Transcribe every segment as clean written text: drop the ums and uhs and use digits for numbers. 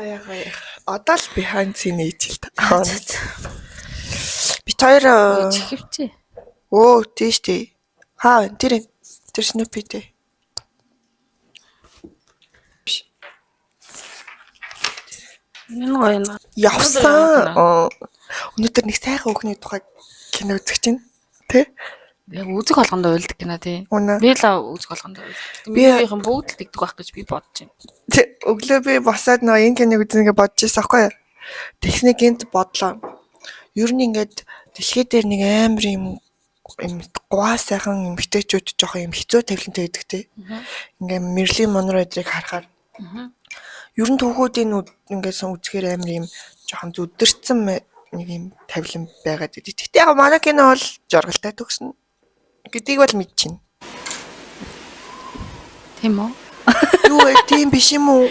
Гаяа. Одоо л behind scene хийж л та. Бид хоёр чихвчээ. Оо, тийш тий. Хаа, тэр Snoopy дээ. Энэ гоё юм. Явсан. Өнөөдөр нэг сайхан өхний тухай кино үзэж чинь. Тэ? Яг үзэг болгондоо уйлдаг кино тий. Би л үзэг болгондоо уйлдаг. Минийхэн бүгд л тэгдэг байх гэж би бодож байна. Өглөө би босоод нөө энэ киног үзнэгээ бодож байсан аахгүй юу? Тэгснэ гинт бодлоо. Ер нь ингээд дэлхий дээр нэг амар юм гуа сайхан эмгтээчүүд жоохон юм хэцүү тавилантай байдаг тий. Ингээд Мерлин Монро эдрийг харахаар. Ер нь түүхүүдийн ингээд үзэхээр амар юм жоохон зүдэрсэн нэг юм тавилан байгаад идэв. Гэтэ яг манай кино бол жоргалтай төгснө гэдгийг бол мэдчихэв. Тийм үү? Юу тийм биш юм уу?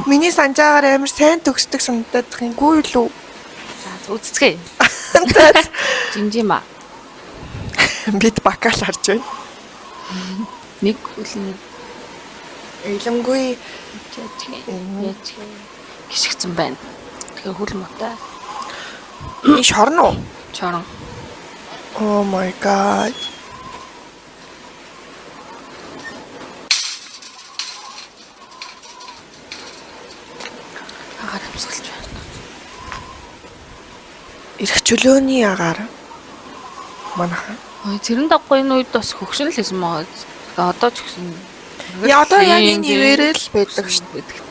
Миний санджаагаар амар сайн төгсдөг санагдаад гингүй юу? За үзцгээе. Жимжима. Бид бакал харж байна. Нэг үлэн Илэмгүй гიშгцэн байна. Тэгээ хөл мотой. И шорно уу? Чорон. Oh my god. Агаар амсгалж байна. Ирэх чөлөөний агаар. Манайхан. Ой, тэрэн даггүй энэ үед бас хөгшин л хийсэн байгаа. Одоо ч гэсэн. Яа одоо яг энэ ивэрэл байдаг шүү дээ.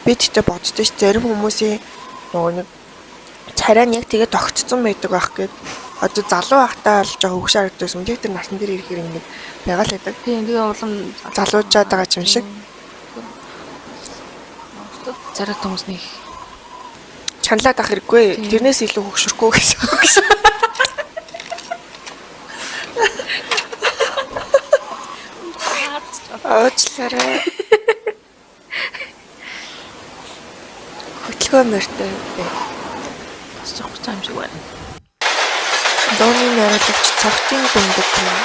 Би тэгтээ боддоо ш зарим хүмүүсийн нөгөө нэг царай нь яг тэгээ тогтцсон байдаг байх гээд одоо залуу байхдаа л жоо хөвгш харагдсан. Тэг тэр насан дээр ирэхээр ингэ байгаа л байдаг. Тийм тэгээ улам залуужаад байгаа юм шиг. Зараг хүмүүсний Чанлаад ах хэрэггүй. Тэрнээс илүү хөвгшөрөхгүй гэсэн үг шүү. Аачлаарай. Хөтлгөө мөртэй. бас жоох цаам шиг байна. Дооны найруулагч цагтын гүндэг юм.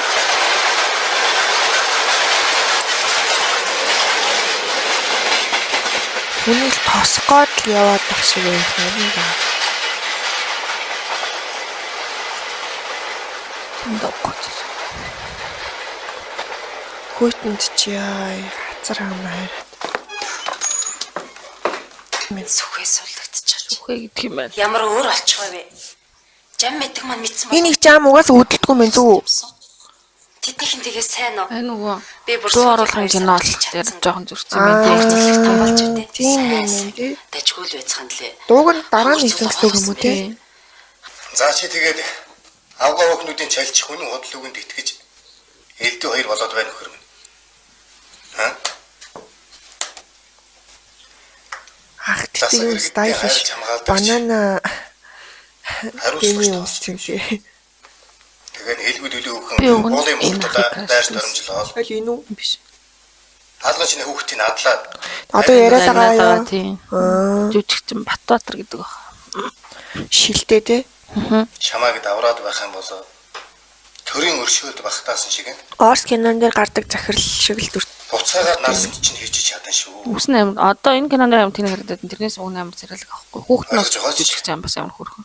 Үнийг тосгоод л яваад тах шиг байх юм да. Тэндэггүй. Хөөтөнд чи яа хацар хамаар. Мен сүхээс суулгагдчихж. Үхээ гэдэг юм байна. Ямар өөр олчих вэ? Жам мэддэг маань мэдсэн Би нэг жам угаас үүдэлдэггүй мэн зүг. Тэднийхэн тэгээ сайн уу? Нөгөө Би бүр дуу оруулахын кино л тэр жоохон зүрхсэн юм дээ. том болж байна. Тийм юм тий. Дажгүй л байцгаан лээ. Дууг нь дараа нь хийсэн гэсэн үг юм уу тий? За чи тэгээд авгаа хөхнүүдийн чалж хүний худал үгэнд итгэж элдв хоёр болоод байна нөхөр минь. Аа? Ах тийм юм стайлиш. Банана Хариуцлага юм чинь. Тэгээд хэлбэл үлээ өгөн уулын мөртөд дайрч дарамжлал. Аль энэ үү? Биш. Хаалгач нэг хүүхдийн надлаад Одоо яриад байгаа юу? Тийм. Жүжигчин Батбаатар гэдэг баг. Шилдэ тий. шамааг давраад байх юм бол төрийн өршөөлд багтаасан шиг Орс кинон дээр гардаг захирал шиг л дүрт. буцаагаар нарсд чинь хийж чадсан шүү. Үсэн амир одоо энэ кинонд амир тэнэг харагдаад тэрнээс өгн амир зэрэг авахгүй. Хүүхднээс жүжигч юм бас амир хөрхөн.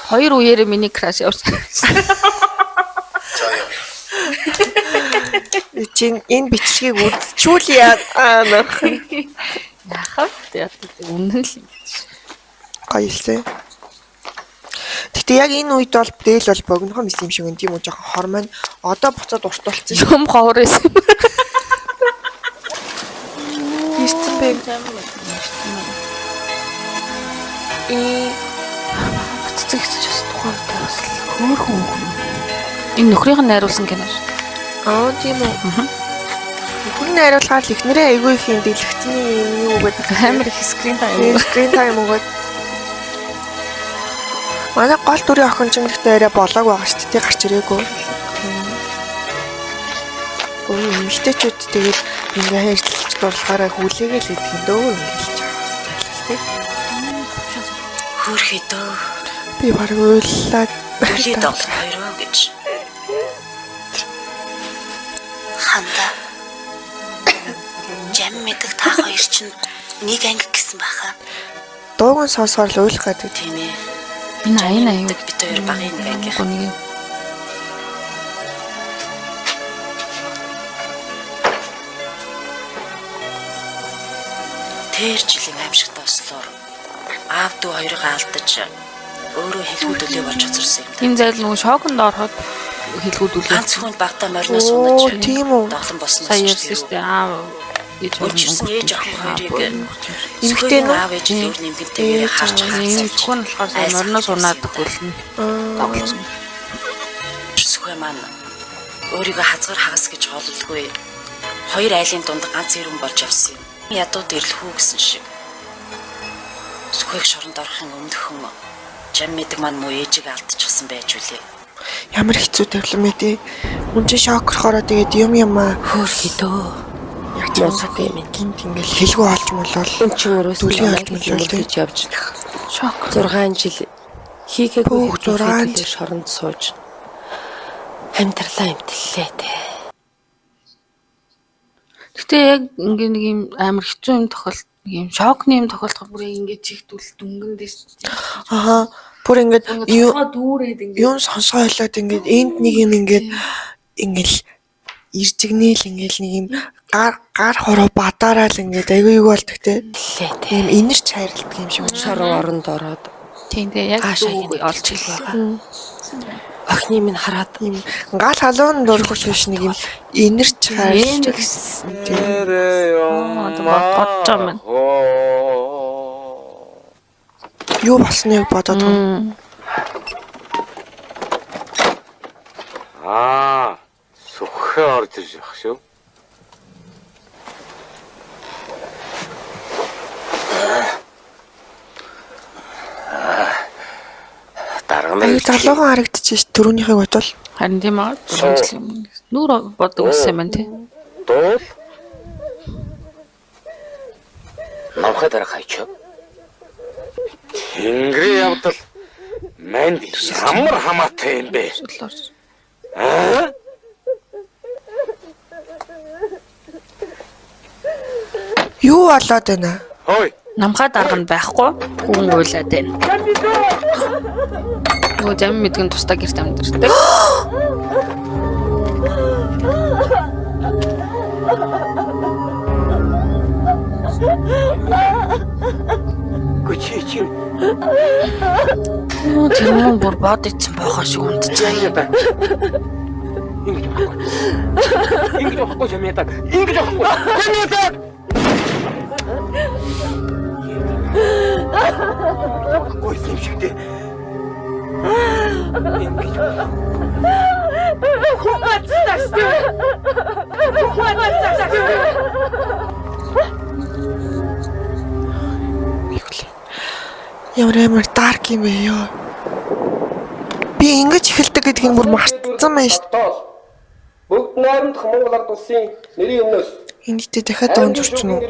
Хоёр үеэр миний краш явсан. За яа. Чин энэ бичлэгийг үзчихүүл яа нөх. Яхав тэгээд үнэн л юм. Гоёлээ. Гэтэ яг энэ үед бол дээл бол богинохон мис юм шиг үн тийм үү жоохон хормон одоо буцаад урт болсон шүү. Юм ховор байсан. Ирсэн бэ. Цэцэгч бас тухайтай бас хөөрхөн. Энэ нөхрийнх нь найруулсан кино шүү. Аа тийм үү. Нөхөр нь найруулгаар л ихнэрээ айгүй их юм дэлгэцний юм юу гэдэг Амир их скрин тайм. скрин тайм өгөөд. Манай гол дүрийн охин ч ихтэй арай болоог байгаа шүү дээ гарч ирээгүй. Эмэгтэйчүүд тэгээд ингээ хайрлаж дурлахаараа хүлээгээл идэх юм дөө ингээл тий. Хөөрхий дөө. Би баг уйлаад Үлээ тоглох хоёроо гэж. Ханда. Жам мэддэг та хоёр чинь нэг анги гэсэн баха. Дууг нь сонсохоор л ойлгох гэдэг. Тийм ээ. Энэ аян аюу бид хоёр багын нэг анги. гүнийг Тэр жилийн аимшигтай ослоор аав дүү хоёрыг алдаж өөрөө хэлгүүд үлээ болж хоцорсон юм. энэ зайл нөгөө шоконд ороход хэлгүүд үлээ. Ганц хүн багтаа мориноос унаж тийм үү. доглон болсноос Сая ярьсан шүү дээ. Аав гэж Өчирсэн ээж охин хоёрыг Эмэгтэй нь аав ээж өөр нэмгэнтэйгээр харж энэ хацсан. зөвхөн болохоор сая мориноос унаад гүйлнэ. Тоглосон. Сүхэ маань өөрийгөө хазгар хагас гэж голлгүй. Хоёр айлын дунд ганц ирэн болж явсан юм. Ядууд ирлэхүү гэсэн шиг. Сүхэг шоронд орохын өмнөхөн жам мэдэг маань муу ээжийг алдчихсан байж үлээ. Ямар хэцүү тавлан мэдээ. Үнэн шок орохороо тэгээд юм Хөөр хідөө. яг ч юм уу гинт ингээл хэлгүй олж молол. Эн чинь өрөөс Түлийн намайг олж хэмэлдэж явж Шок. 6 жил хийгээгүй Хүүх, 6 хүүхдүүдээр шоронд сууж амьдралаа эмтэллээ те. Гэтэ яг ингээ нэг юм амар хэцүү юм тохиолдол нэг юм шокны юм тохиолдоход бүр ингээ чихдүүл дүнгэн дэс. Аха. Бүр ингээд Дүүрээд ингээ юм сонсгоо ойлоод ингээд энд нэг юм ингээд ингээл иржигнээл ингээл нэг юм гар хороо бадаараа л ингээд аягүй юу болдог те. Тэллээ те. Тийм инэрч хайрладаг юм шиг байна. Шороо оронд ороод тийм дээ яг Аашаа дүү гинэ олж хэлээ. охины минь хараад Ийм гал халуун дурах биш нэг юм инэрч хайрлаж гэсэн. Бодож байна. юу болсныг бодоод байна. Сүхэ орж ирж явах шүү. Аюу залуухан харагдчих ш түрүүнийхийг бодвол Харин тийм аа. Нүүр бодог ус юм байна тий. Дуул. Намхад арга хайч. Тэнгэрийн явдал манд ямар хамаатай юм бэ? Аа? юу болоод байна? Хой. Намхаа дарга нь байхгүй хүн уйлаад байна. Нөгөө зам мэдгэн тусдаа гэрт амьдэрдэг. Гүчи. Тэр мөн бүр бод ицсэн байхаа шиг унтцаа. Ингэж авахгүй чамьяатаг. Ингэж авахгүй. Чамьяатаг. Гой юм шиг дээ. Ямар амар дарк юм бэ ёо. Би ингэж эхэлдэг гэдгийг бүр мартсан байна шүү дээ. Бүгд найрамдах Монгол ард улсын нэрийн өмнөөс Энд дэ дахиад дуун зурчин уу?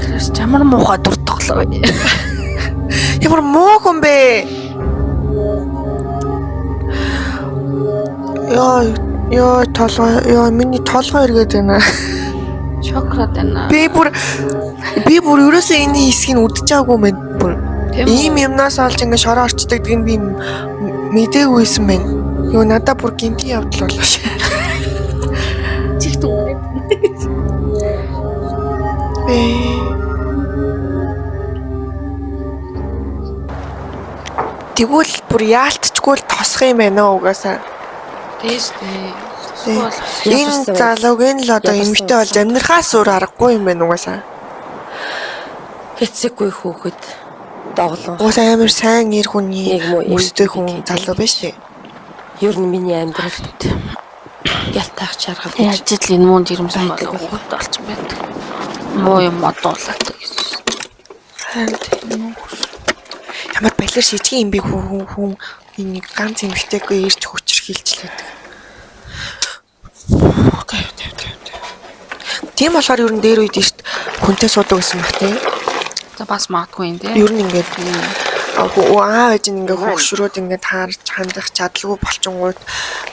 Тэрс чамар муухай дуртаглаа. Ямар муу хүн бэ? Яа толгой яа миний толгой эргээд байна. Шократ байна. Би бүр ерөөсөө энэ хэсгийг үдчихаагүй мэн бүр. Ийм юмнаас олж ингэ шороо орчдөг гэдгийг би мдэггүйсэн байна. Юу надад бүр гинти явдал болоо ш. Чих түнэ. Тэгвэл бүр яалтчгүй л тосох юм байна угаасаа. Тэс дээ. Энэ залууг энэ л одоо эмэгтэй болж амьдрахаас өөр аргагүй юм байна угаасаа. хэцэггүй хүүхэд доглон. Угаасаа амар сайн ир хүний өстэй хүн залуу байна шүү. Ер нь миний амьдралд ялтаах чаргал Яаж л энэ муунд ирэмсэн болов уу болцсон байдаг. Муу юм одуулаад гэж. Ямар балер шижгийн юм би хүн энийг ганц эмэгтэйгүй ирж хүчээр хилчлээд. Окей. Тийм болохоор ер нь дээр үед шүү дээ. Хүнтэй суудаг гэсэн баг тийм. За бас магадгүй юм тий. Ер нь ингээд Аав ээж ингээ хөгшрөөд ингээ таарч хандах чадалгүй болчингууд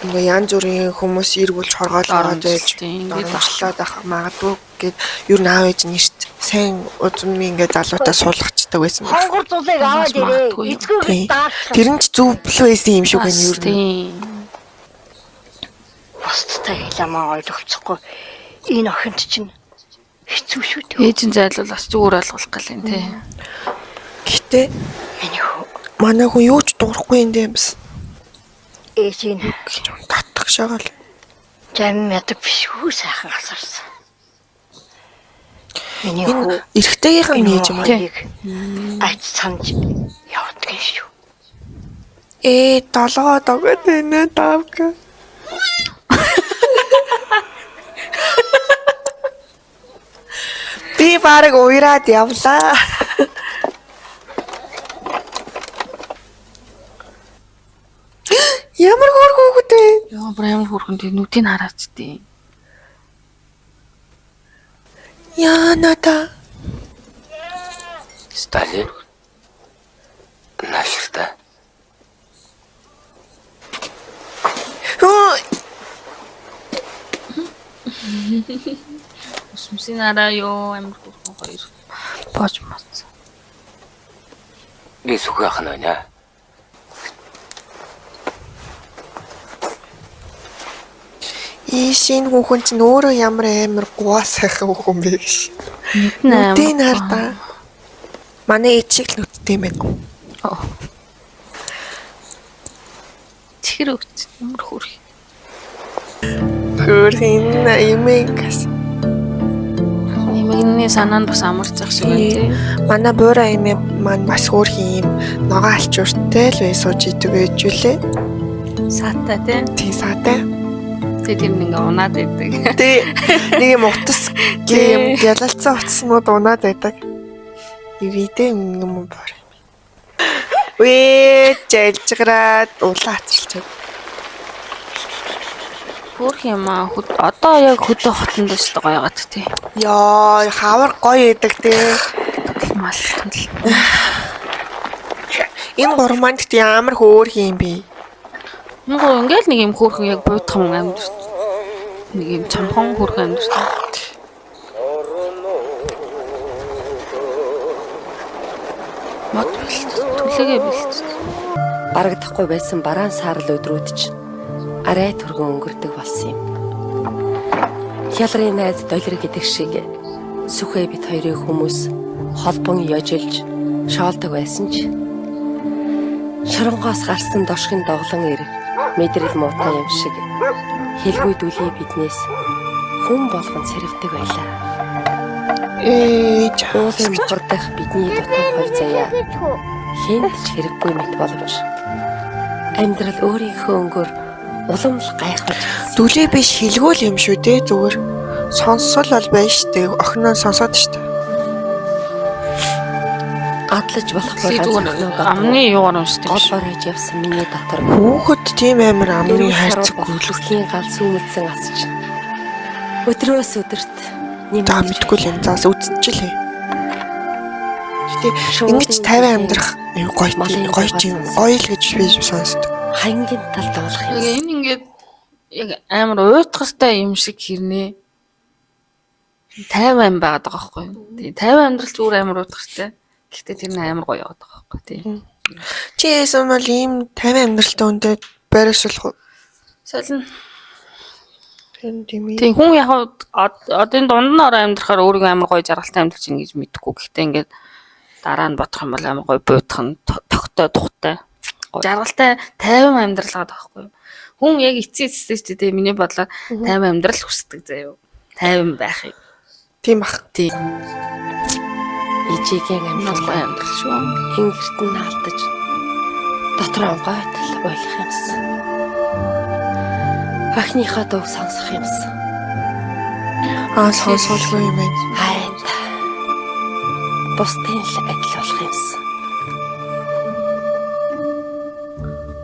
ингээ янз бүрийн хүмүүс эргүүлж хоргоолоод байж оромжлоод ах магадгүй гэд ер нь аав ээж нь эрт сайн удмын ингээ залуутаа суулгачдаг байсан байна. Хонгор зулыг аваад ирээ. Эцгүй даах. Тэр нь ч зөв байсан юм шиг байна ер нь. Бусдтай хэлэмээ ойлгоцохгүй. Энэ охинд чинь хэцүү шүү дээ. Ээжийн зайлуул бас зүгээр ойлгох гал юм тий. Гэтэ Миний хөө манай хүн юу ч дуурахгүй юм дэмс. ээжийн Татах шагаал. жам яд биш үү сайхан асарсан. Миний Энэ хөө эрэгтэйгийнхэн нээж юм аа. айц санаж явдаг юм шүү. Долгоо догод байна давка. Би бараг уйраад явлаа. Ямар хөрхөөхөд вэ? Яа брэм хөрхөнд нүдийг хараач тий. Янада. Сталин. Наширта. Усмсын араа ёо амар хөрхөн хоёр. Бож мас. Би сүхэх нь байна. Ишин хүүхэн чинь өөрөө ямар амар гуа сайхан хүүхэн бэ гэж. Нүдийн хардаа. Манай ээж шиг л нүдтэй юм байна. Чихэр өгч ямар хөрх. Хөрхин имэгс. Имэгний санаанд бас амарцах шиг байна тий. Манай буураа имээ маань бас хөрхин юм ногоо алчууртай л бай сууж идэг гэж үлээ. Саатай тий. Тий саатай. Тэр ингээ унаад байдаг. Тий. Нэг юм утас юм ялалцсан утаснууд унаад байдаг. Ивэдэ юм бор. Вэ жайлжгараад улаан ацралч. Хөрх юм аа одоо яг хөдөө хотонд ч гоё гат тий. Яа, хавар гоё идэг тий. Мал тул. Энэ гурманд ямар хөөрх юм бэ? Ингээл нэг юм хөөрхөн яг буйтхан амьд. Нэг юм чамхан хөөрхөн амьд. Мод түлээгээ бэлт. Барагдахгүй байсан бараан саарл өдрүүд чинь арай түргэн өнгөрдөг болсон юм. Хялрын найз долир гэдэг шиг сүхэ бит хоёрын хүмүүс холбон яжилж шоолдог байсан ч шоронгоос гарсан дошхын доглон ир мэдрэл муутай юм шиг хэлгүй дүлий биднээс хүн болгон цэрвдэг байлаа. Уулын хордох бидний дутуу хой заяа хинт ч хэрэггүй мэт боловч амьдрал өөрийнхөө өнгөөр улам л гайхаж Дүлээ биш хэлгүүл юм шүү дээ зүгээр. Сонсол бол байна штэ. Охиноо сонсоод штэ. адлаж болохгүй амны юугаар уншдаг. голоор хийж явсан миний дотор Хүүхэд тийм амар амны хайрцаг гүйлгслийн гал сүүмэлсэн асч өдрөөс өдөрт та мэдгүй л юм заас үдчихлээ. Гэтэ ингэж 50 амьдрах гоё тийм гоё л гэж би сонсдог. хангийн талд болох юм. Энэ ингээд яг амар уйтгартай юм шиг хэрнээ. 50 ам байгаад байгаа байхгүй юу? Тий 50 амьдрал зүгээр амар уйтгартай. Гэхдээ тэр нь амар гоё яваад байгаа байхгүй тий. Чи яасан бол ийм 50 амьдралтай хүнтэй байршуулах уу? Солино. Тийм тий хүн яг одоо энэ дунд нь ороо амьдрахаар өөрийгөө амар гоё жаргалтай амьдрч ин гэж мэдхгүй. Гэхдээ ингээд дараа нь бодох юм бол амар гоё буйдах нь тогтой тухтай. Жаргалтай 50 амьдрал байгаа байхгүй юу? Хүн яг эцээстэй ч тий миний бодлоор 50 амьдрал хүсдэг заяа. 50 байхыг. Тийм бах. Тий. Ижигийн Амьдрал гоё амьдрал шүү. Ингэрт нь алдаж дотор онгойтол болох юмсан. Ахныхаа дууг сонсох юмсан. Сонсоолгүй юм байна. Хайт. Бусдын л адил болох юмсан.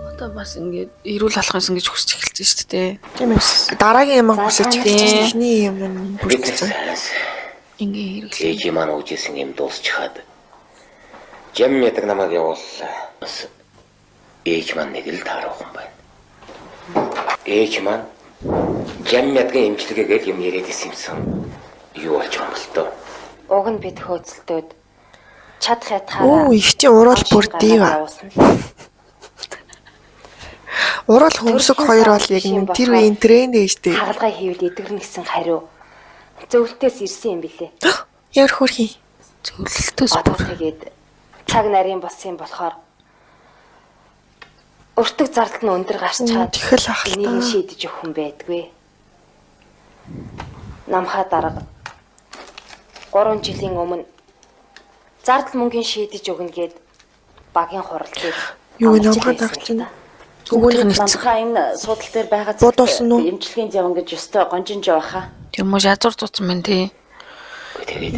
Одоо бас ингээд эрүүл алхахсан гэж хүсэж эхэлж байна шүү дээ. Тийм ээ. Дараагийн юм хүсэж эхэлж ихний юм бүрдсэн. Ингээ хэрэглээ. Ээж маань үжсэн юм дуусчихад Жам ядаг намайг явууллаа. Бас ээж маань нэг л тааруухан байна. Ээж маань жам ядгийн эмчилгээгээл юм яриад ирсэн. Юу болж байгаа юм бол тоо. Уг нь бид хөөцөлтөөд чадах ятхаараа. Оо, их чи уруул бүр дива. Уруул хөмсөг хоёр бол яг нэг тэр үеийн тренд ээ штэ. Хагалгаа хийвэл эдгэрнэ гэсэн хариу зөвлөлтөөс ирсэн юм билээ. Яар хөрхий. Зөвлөлтөөс Одоо тэгээд цаг нарийн болсон болохоор өртөг зардал нь өндөр гарч чаад Тэхэл ах л энийг та. шийдэж өгөх хүн байдгүй. Намхаа дарга 3 жилийн өмнө зардал мөнгөний шийдэж өгнө гэд багийн хуралдыг Юу намхаа дарга чинь. Өгөөний нэг Намхаа энэ судал дээр байгаа Бод болсон уу? эмчилгээнд явна гэж ёстой гонжинж байхаа. тэр муу язуур цуцсан байна тий.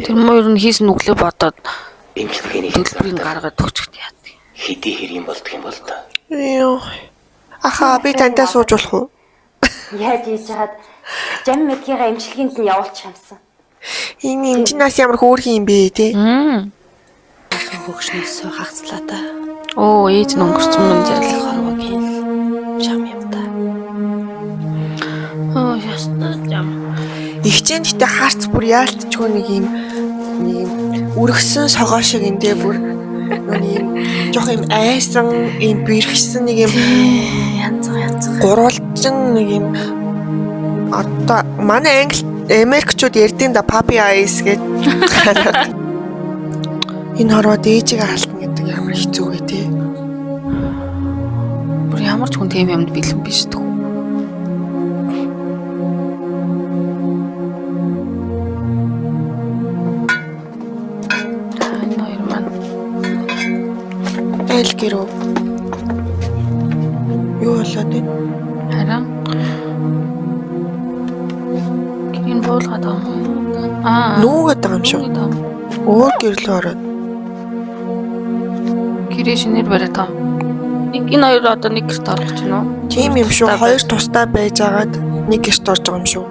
Тэр муу ер нь хийсэн нүглээ бодоод Эмчилгээний төлбөрийг гаргаад өгчөд яадаг. хэдий хэрэг юм болдго юм бол тоо. Йоо. Аха би тантай сууж болох уу? яаж хийж чад жам мэдгийгээ эмчилгээнд нь явуулчих юмсан. Энэ эмчнээс ямар хөөрхий юм бэ те? Хөгшнөөсөө хагцлаа да. Оо ээж нь өнгөрцөн мөн зэрлэх. Хорвогийн жам юм да. Оо ястаа жам. Игчэн гэтээ хаарц бүр яалтчгүй нэг юм үргэсэн согоо шиг эндээ бүр нэг юм жоох юм айсан юм бэрхсэн нэг юм Янз. гурвалжин нэг юм одоо манай Америкчууд ярьдیں۔ Да puppy eyes гэж. Энэ хорвоод ээжигээ хаалтна гэдэг ямар хэцүү вэ те? Бүр ямар ч хүн тийм юмд бэлэн биш дүү. Хоёр маань Айл гэрөө. Юу болоод вэ? хараа. Гэрийн буулгаад байгаа. Нүүгээд байгаа юм шүү. Өөр гэрлөө ороод. Гэрээ шинээр бариад байгаа. Энэ хоёр одоо нэг гэрт орох ч нөө. Тийм юм шүү. Хоёр тустай байж агаад нэг гэрт орж байгаа юм шүү.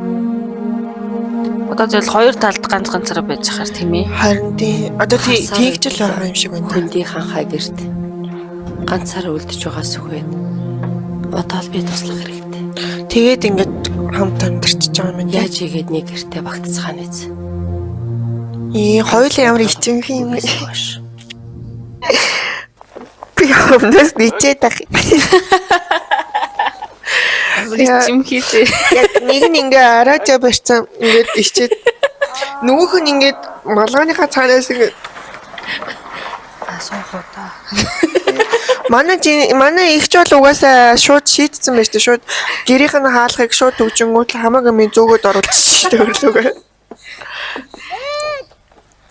Одоо зөвл хоёр талд ганцаараа байж хаар тийм ээ. Харин тий. Одоо тэгж л байгаа юм шиг байна. Хүндий ханхай гэрт ганцаараа үлдэж байгаа сүхээд одоо л би туслах хэрэгтэй. Тэгээд ингээд хамт амьдарч байгаа юм байна. Яаж игээд нэг гэртээ багтцгаан биз. Хоёулаа ямар ичинхэн юм бэ? Би өмнөөс нийцээд ах. Чим хийлээ. Яг нэг нь ингээ араажа барьцсан ингээд ичээд нөгөөх нь ингээд малгайныхаа цаанаас ингээд Асуухаа. манай ихч бол угаасаа шууд шийдсэн байж тээ шууд гэрийнх нь хаалхыг шууд төгжингүүт хамаагүй минь зөөгөөд оруулчихсан төрлөөгөө.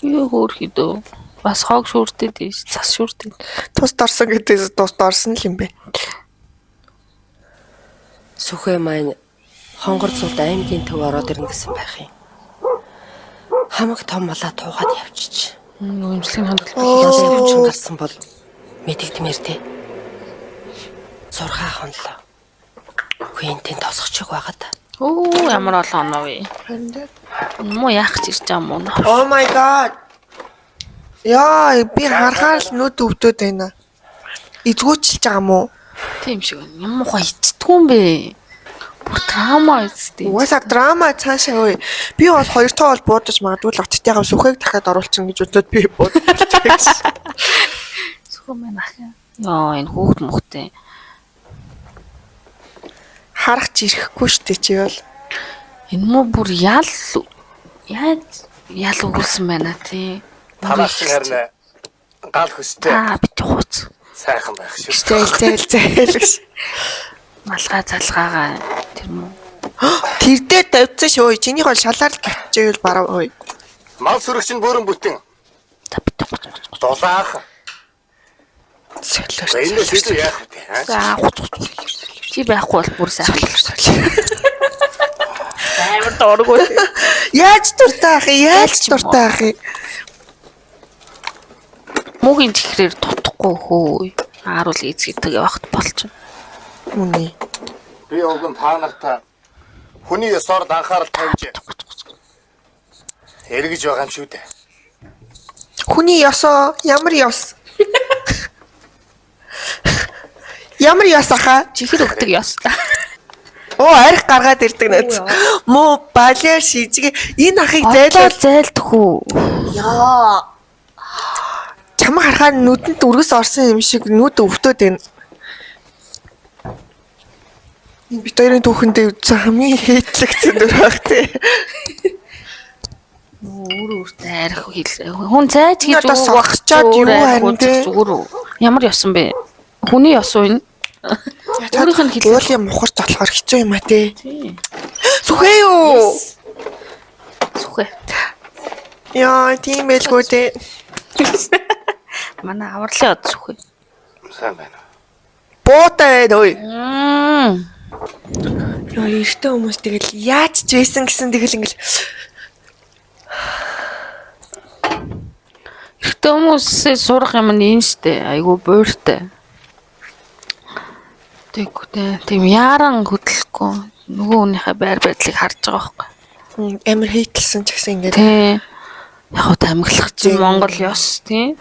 Юу хөөрхий дөө. Бас хог шүртэй дээ. Цас шүртэй. Тус дорсон гэдэг тус дорсон л юм бэ. Сүхэ маань хонгор цууд аймгийн төв ороод ирнэ гэсэн байх юм. Хамаг том малаа туугаад явчих. Өмслийн хандлага. Өвчин гарсан бол мэдэгдмээр тий. Зурхаа хонлоо. Хүйнтэн тосгочих байгаа да. Оо ямар олон оноо вэ? Муу яах ч ирж байгаа юм уу? Oh my god. Яа, би харахаар л нүд өвдөд байна. Эзгүүчилж байгаа юм уу? Тийм шиг байна. Ямар муухай ичдэггүй юм бэ? Бүр драма үстэй. Угаасаа драма цаашаа ой. Би бол хоёр тоо бол буудаж магадгүй л оттойгоо сүхээг дахиад оруулчихна гэж бодоод би буудаж. Сүхэ маань ах юм. Яа, энэ хүүхд мөхтэй. Харах ч ирэхгүй штэ чи бол. Энэ муу бүр яаж өгүүлсэн байна тий. Танаас харин гал хөстэй бит хууц. сайхан байх шүү. Зээл. Малгай залгаагаа тэр мүү. Тэр дээр давцсан шүү. Чинийх бол шалаар л гिचээл барав ой. Мал сүрэгч нь бөөрөн бүтэн. За бит хууц. Дулаах. Солиор. Энэ сэдв яах вэ? За хууц. Чи байхгүй бол бүр сайхан. Амар дурггүй. Яаж дуртай ах юм? Мөгийн тэхрээр тутахгүй хөөе. Ааруул эзгэдэг явахт болчихно. Үний. Би өгөн та нарт хүний ёсоор анхаарал тавьж эргэж байгаа юм шүү дээ. Хүний ёсоо ямар ёс? Ямар яс ахаа? Чихэр өгдөг ёс. Оо арх гаргаад ирдэг нэз. Муу балиар шижиг энэ ахыг зайлуул. Зайлдах уу? Яа. Чамаа харахаар нүдэнд өргөс орсон юм шиг нүд өвтөөд байна. Энэ бит хоёрын түүхэндээ үзсэн хамгийн хээтлэгцэн дүр байх тий. Өөртөө арх хэл. Хүн зайж гэж Одоо согчоод юу харин тий. зүгээр үү? Ямар ёсон бэ? Хүний ёс уу энэ? Өөрийнх нь хэл. Уулын мухар болохоор хэцүү юм а тий. Сүхээ юу? Сүхэ. Яа, тийм байлгүй тий. Манай авралын од сүхэ. Сайн байна. Буутай ой. Яа, эртөө хүмүүс тэгэл яаж ч байсан гэсэн тэгэл ингээл Эртөө хүмүүсээс сурах юм нь энэ штэ. Айгу бууртай. Тийм яран хөдлөхгүй нөгөө хүнийхээ байр байдлыг харж байгаа байхгүй. амар хейтэлсэн ч гэсэн ингээд Тий. Яг тамиглах чинь Монгол ёс тий.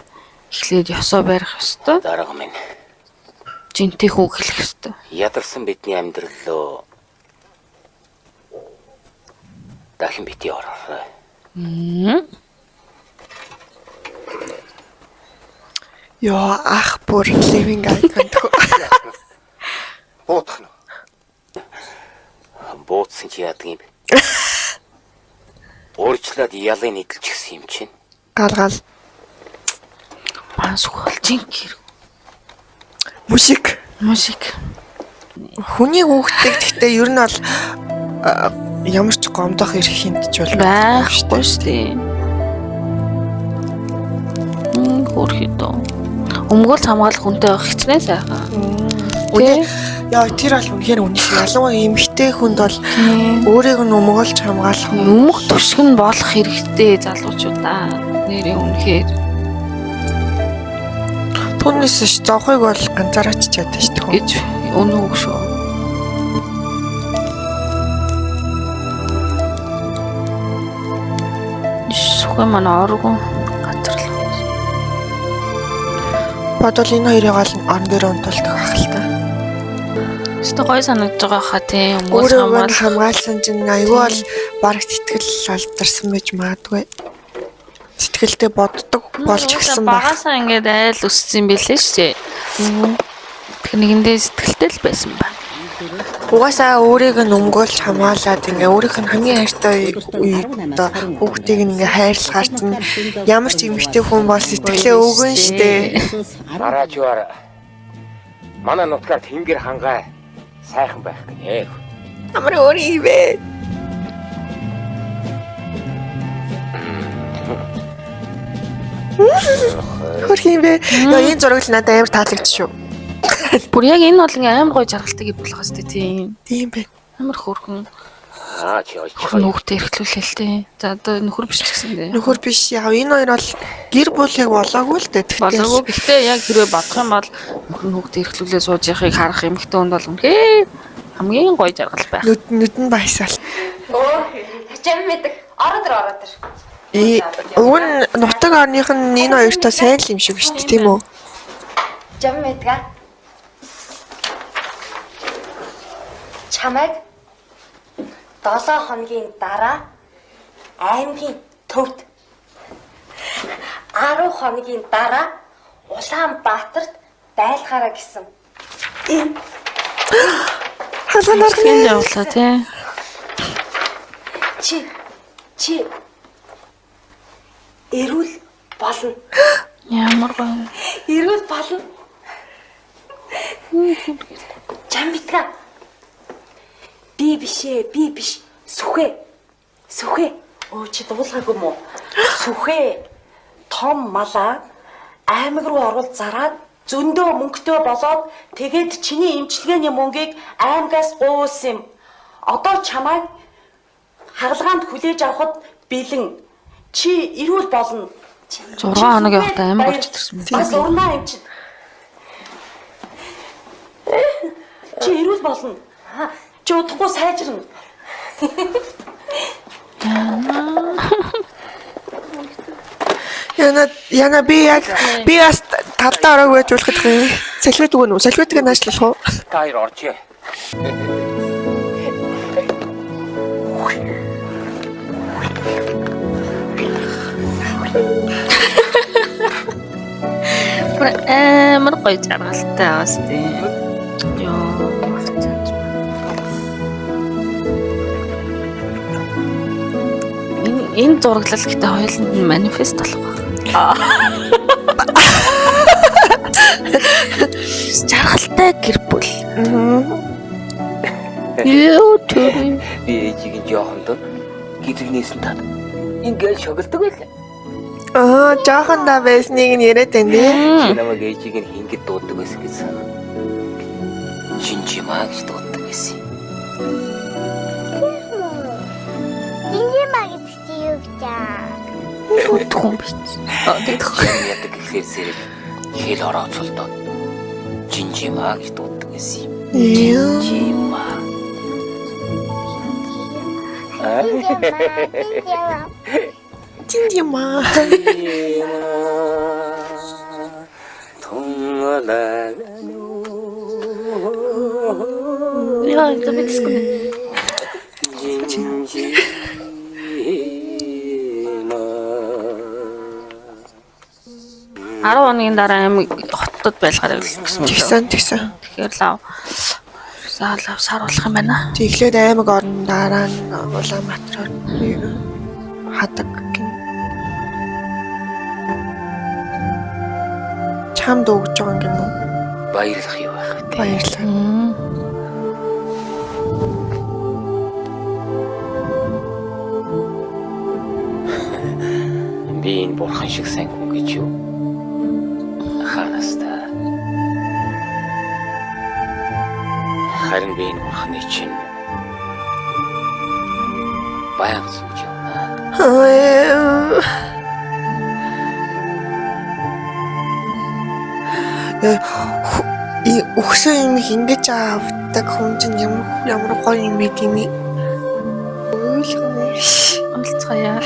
Эхлээд ёсоо барих ёстой. Дарга минь. Жинтэй хүн хэлэх ёстой. Ядарсан бидний амьдралөө дахин бити ороо. ёо ах бүр living icon. Буудах нь. Буудсан чи яадаг юм бэ? Өөрчлөөд ялын нийтэлж гисэн юм чинь. Галгал Манс холжин гэр. мужик хүний хүүхдтэй гэхдээ ер нь бол ямар ч гомдох эрх хинтж бол Байхгүй штэ. Хөрхидөө. Өмгөөл хамгаалах хүнтэй байх хэцнээ сайхан. Үгүй яа тэр бол үнэхээр үнэш ялангуяа эмэгтэй хүнд бол өөрийг нь өмгөөлж хамгаалах Өмнөх төсгөн болох хэрэгтэй залуучуудаа. Нэрээ үнэхээр. түүнээс ш зовхойг бол ганцаараач чаддаг ш тэгвэл гэж өнөө үг шүү. Сүхэ манай оргон газарлаа. бодвол энэ хоёрыг ол орон дээр унтуулдаг байх л та. Өстө гой санагдж байгаа хаа тийм Өөрөө нь хамгаалсан чинь аюу бол баг сэтгэл алдарсан байж магадгүй. Сэтгэлдээ боддог болж гисэн баг. Багасаа ингээд айл өссөн билээ шүү дээ. Тэр нэгэндээ сэтгэлтэй л байсан ба. Угаасаа өөрийг нь өмгөөлж хамгаалаад ингээ өөрийнх нь хамгийн хайртай үед хүүхдийг нь ингээ хайрлахаар чинь ямар ч эмэгтэй хүн бол сэтгэлээ өгөн штэ. Араачвар. Манай нутгаар тэнгэр хангай сайхан байх гинэ. Ямар өөр юм бэ? Хөр юм бэ? Яа энэ зураг л надад амар таалагдчих шүү. Бүр яг энэ бол ингээ амар гоё жаргалтай гэж болох хэвчээ тийм. Тийм бэ. Амар хөөрхөн. Чи ойч. Хүүхдээ эрхлүүлээ л тээ. За одоо нөхөр биш ч гэсэн дээ. Нөхөр биш яа энэ хоёр бол гэр бүл яг болоогүй л дээ. Болоогүй. Гэхдээ яг хэрвээ бодох юм бол нөхөр хүүхдээ эрхлүүлээ сууж яхахыг харах эмэгтэй хүнд бол үнэхээр хамгийн гоё жаргал байх. Нүдэн баясаал. Чам мэдэг. Ороо дөр. Уг нь нутаг орных нь энэ хоёртой сайн л юм шиг шүү дээ, тийм үү? Чам мэдга. Чамайг 7 хоногийн дараа аймгийн төвд 10 хоногийн дараа Улаанбаатарт байлгаараа гэсэн. Энэ Хасанаар Тийм явлаа тий. чи эрүүл болно. Ямар гоё. Эрүүл болно. Чам мэдга. Би биш. Сүхэ. Оо чи дуулаагүй юм уу? Сүхэ том малаа аймаг руу оруулж зараад зөндөө мөнгөтэй болоод тэгээд чиний эмчилгээний мөнгийг аймагаас гуйсан юм. Одоо чамайг хагалгаанд хүлээж авахд бэлэн. Чи эрүүл болно. 6 хоног явахдаа амар болж ирсэн юм. Бас урнаа эмчид. Чи эрүүл болно. Чи удахгүй сайжирна. Яна би бас талдаа ороог байж болох юм. Салхит өгнө үү? Салхитыг нь аашлах уу? Та хоёр орж. Амар гоё жаргалтай бас тийм. Йоо. Энэ зураглал гэхдээ хоёуланд нь манифест болох байна. Жаргалтай гэр бүл. Юу тэр Би ээжийг жоохонд гизгнээс нь таад ингээд шоглдог байлаа. Жоохондоо байсныг нь яриад байна тий. Намайг ээжийг нь хингэд дууддаг байсан гэж санаа. Шинжимаа гэж дууддаг байсан. Инжимаа гэж юу гэж хүн бич. Яадаг гэхээр зэрэг хэл ороод цолдоо. Шинжимаа гэж дууддаг байсан юм. Шинжимаа. Чинжимаа. Яа, это битсгүй. 10 хоногийн дараа аймаг хотод байлгаар гэсэн. Тэгсэн. Тэгэхээр лав саруулах юм байна. Тэглээд аймаг орн дараа нь Улаанбаатар хадаг гин. Чамд өгж байгаа юм гинэ. Баярлах юу байх вэ? Баярлалаа. Би энэ бурхан шиг сайн хүн гэж юу? Ханаас та. Харин би энэ бурханы чинь баян сүнж байна. Өгсөн юм ингэж авдаг хүн чинь ямар гоё юм бэ тийм ээ. Уулзгая.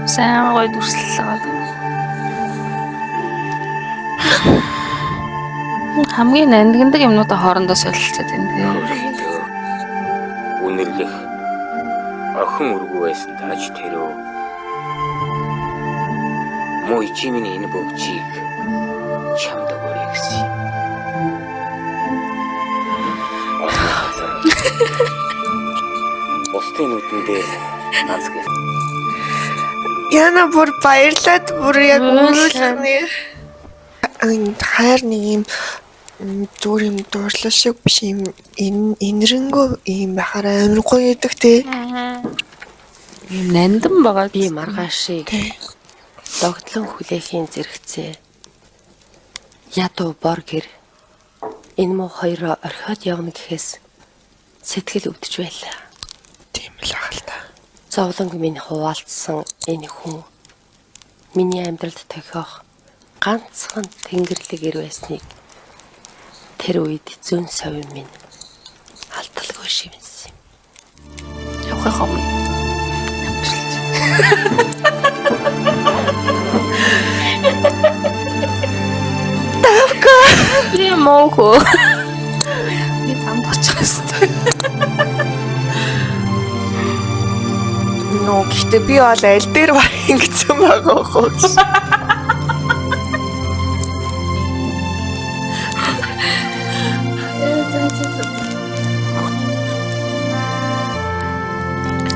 Сайн гоё дүрслэлээ. Хамгийн нандиндаг юмнуудаа хоорондоо солилцоод байна тийм. Үнэрлэх охин өргөө байсан тааж тэрөө. Мой чимийн энэ бөгчийг чамд өгөөрэй гэсэн. Бусдын нүдэндээ нацгэр. Яна бүр баярлаад бүр яг уулзны. Хайр нэг юм зүгээр юм дуурлал шиг биш юм инэрэнгөө юм байхаар амар гоё ядаг те. Ийм нандин байгаа. Би маргаашийг догтлон хүлээхийн зэрэгцээ. Ядуу бор гэр энэ муу хоёроо орхиод явна гэхээс сэтгэл өвдөж байлаа. Тийм л аа л та. Зовлонг минь хуваалцсан энэ хүн миний амьдралд тохиох ганцхан тэнгэрлэг ир байсныг тэр үед зүүн совин минь алдалгүй шивнэсэн юм. Явахаа өмнө. Тавка. Би мөөхөө. Би тамд очихсан. Ноо гэхдээ би бол аль дээр баг ингэсэн байгаа хөө.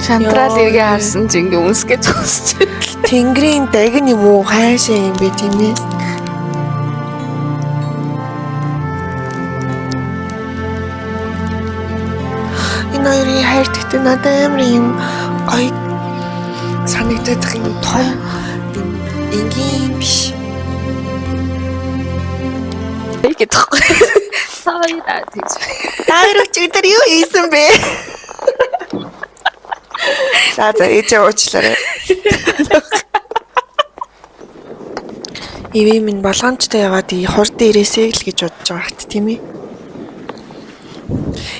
Шантрал иргэ харсан чи ингээ үнсгээ зогсож. Тэнгэрийн дагн юм уу хайшаа юм бэ тийм ээ. Энэ хоёрын хайр гэхдээ надад амар юм гоё санагдаад юм том энгийн биш. Тэгэхгүй. Сая тийж. Таарч өдөр юу хийсэн бэ? За ээжээ уучлаарай. Ивэ минь болгоомжтой яваад хурд ирээсэй л гэж бодож байгаа хэт тийм ээ.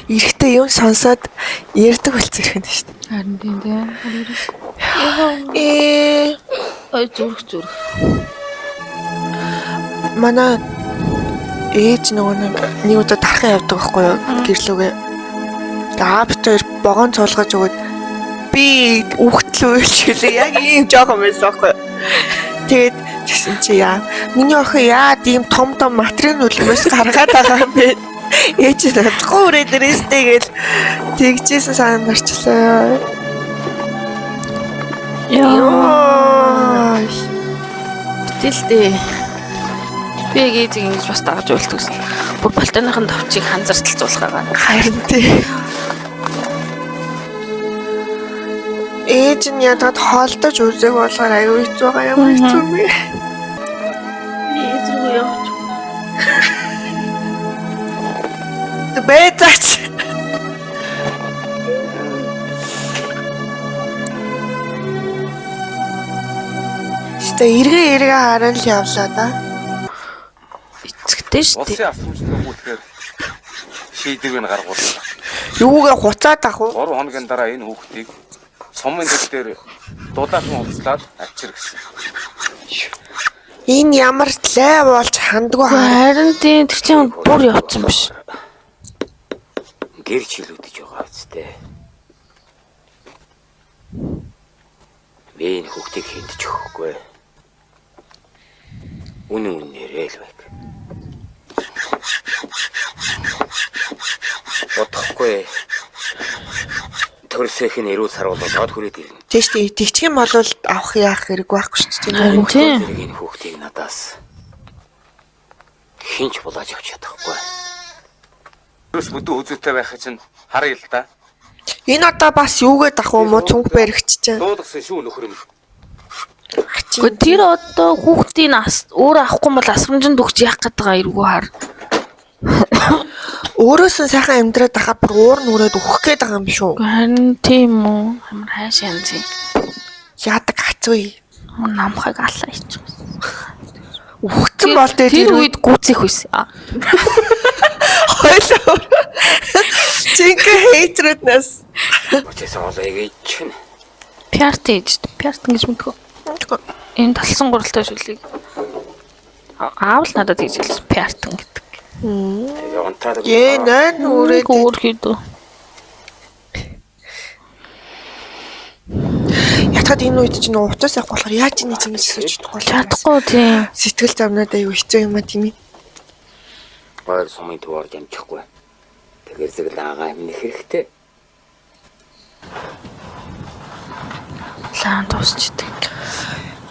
Ирэхдээ юм сонсоод ярьдаг болцсон юм шүү дээ. Харин тийм. Ээ ой зүрх. Манай ээж нэг удаа дархан явдаг байхгүй юу? Гэрлүүгээ. Аавч хоёр богоон цуулгаж өгöd би үхтлөө хэлээ. Яг ийм жоохон байсан байхгүй юу? Тэгээд тэгсэн чи яа. Миний охин яа ийм том материал үлмээс гаргаад байгаа юм бэ? Ээж надгүй үрээд нэрстэй гэл тэгжсэн санаа гарчлаа. Яа. Тэлдэ. Би яг ингэж бас дагаж үлдсэн. Бүр балтаныхын товчийг ханзарталцуулах байгаа. Харин тий. Ээж нь ядаад хоолдож үзэг болохоор аюу хэцүү байгаа юм хэцүү бэ? Ээж рүү явж. Бэцаач. Эргээ харан л явлаа да. Эцэгтэй шүү дээ. Улсын асуумжлал өгүүлэхээр шийдвэрийг нь гаргуулсан. Юугаа хуцаад ах уу? 3 хоногийн дараа энэ хүүхдийг сумын дэд дээр дулаахан хувцлаад авчир гэсэн. Энэ ямар лай болж хандгүй Харин тийм тэр чинь бүр явцсан биш. Гэр чилүүдэж байгаа үстэй. Би энэ хүүхдийг хиндэж өгөхгүй. Үнээрээ л байг. Бодохгүй. Төрсөх нь эрүүл саруулаад хүрээд ирнэ. Тэш тэгчих юм бол авах яах хэрэг байхгүй шүү дээ. Тийм. Энэ хүүхдийг надаас хинч булааж авч чадахгүй. Тэрс бүдүү үзүүтэй байхад чинь харъя л да. Энэ одоо бас юугээд ах уу цүнх баригч чинь. Дуудсан шүү нөхөр нь. Гэхдээ тэр одоо хүүхдийн өөрөө авахгүй бол асрамжинд өгч яах гээд байгаа эргүү хар. Өөрөөс нь сайхан амьдраад ахаа бүр уур нүрээд өгөх гээд байгаа юм шүү. Харин тийм үү. Амар хайш янз юм. Яадаг хацгүй. Намхаг аллаа ич. Үхсэн бол тэр үед гүцэх байсан. Хойлоо. Чинkä хейтрэтнэс. Өчөөс олоёг чинь. Пиарти гэж мэдгүй. Энэ талсан гуралтай шүлийг. Аавал надад гэж хэлсэн пиартан гэдэг. Тэгээ онтаад Нэн үрээд өөрхийдөө. ятгаад энэ үед чинь уцаас явах болохоор яаж ийм юм хийж чадахгүй бол Чадахгүй тийм. сэтгэл замнаад аюу хэцүү юм а тийм ээ. Баяр сумын төвөр дамжихгүй. Тэгэхээр зэрэг аагаа өмнөх хэрэгтэй. Лаан дуусчихдээ.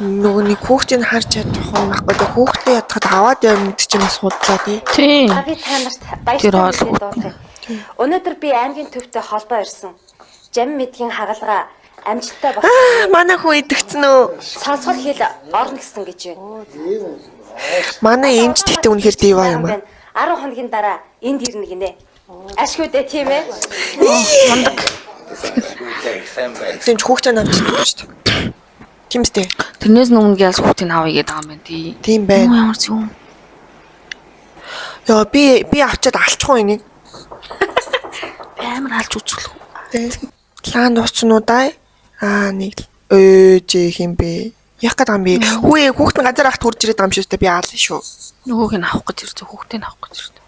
Нөгөө нэг хүүхдийг харж чадах юм байхгүй дээ. Хүүхдээ ятгаад аваад явна гэдэг чинь бас худлаа тий. Тийм. Би та нарт баярлалаа дуудах. Өнөөдөр би аймгийн төвтэй холбоо ирсэн. Жам мэдгийн хагалгаа амжилттай болох. Манай хүн идэгцэн үү? Сонсгол хэл орно гэсэн гэж байна. Манай эмч тэгтээ үнэхээр дива юм аа. 10 хоногийн дараа энд ирнэ гинэ. Ашгүй дээ тийм ээ. Мундаг. Тэмч хүүхдээ авчихсан шүү дээ. Тимстэй. Тэрнээс өмнө гялс хүүхдийг авъя гэдэг юм байна тий. Тийм байна. Ямар ч юм. Яа би авчаад алчихгүй энийг. Амар алж үзүүлэх. Лаан дуусчнуудаа нэг өөж юм бэ. Яг гэдэг юм бэ. Хүүхд нь газар ахт хурж ирээд байгаа юм шүү дээ. Би аална шүү. Нөгөөг нь авах гэж ирсэн, хүүхдийг нь авах гэж ирсэн.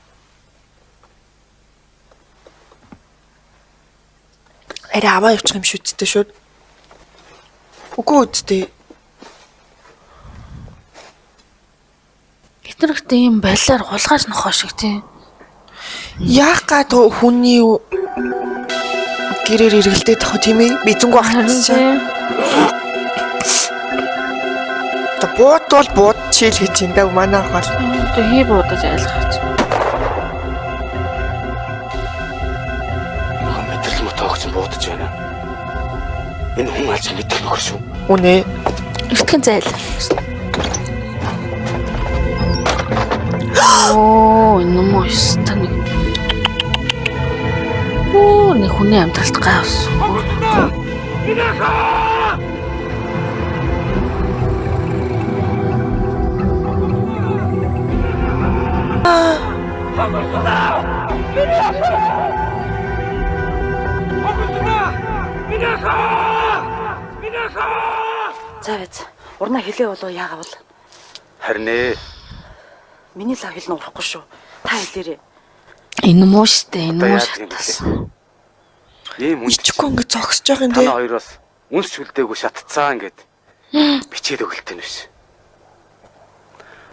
Арай аваа явчих юм шүү дээ шүү. Үгүй үстэй. Битрэгтэй юм байлаар гулгаж нохоо шиг тий. Яах гад хүний гэрээр эргэлдээд тах тийм ээ. Бизэнгүү ахчихсан. Та буудвал бууд чийл гэж юм да манай гол. Тэг хий буудаж айлгаач. Мэдрэл мотоогч буудаж байна. Энэ хүн алж мэдрэх нөхөр шүү. Үнэ. Эртхэн зайл. Оо, энэ мөн станы. Оо, нэг хүний амьдралд гайвс. За биз. Урнаа хэлээ болоо яагавал. Харин ээ Миний лаг хэл нь урахгүй шүү. Та хэлээрээ. Энэ муу штэ, энэ муу Одоо яадаг юм бэ? шатаас. Ийм хүн Ичгүй ингэ зогсож байгаа юм танаа дээ. хоёроос үнс шүлдээгүй шатцсан гэд бичээд өгөлтэй нь биш.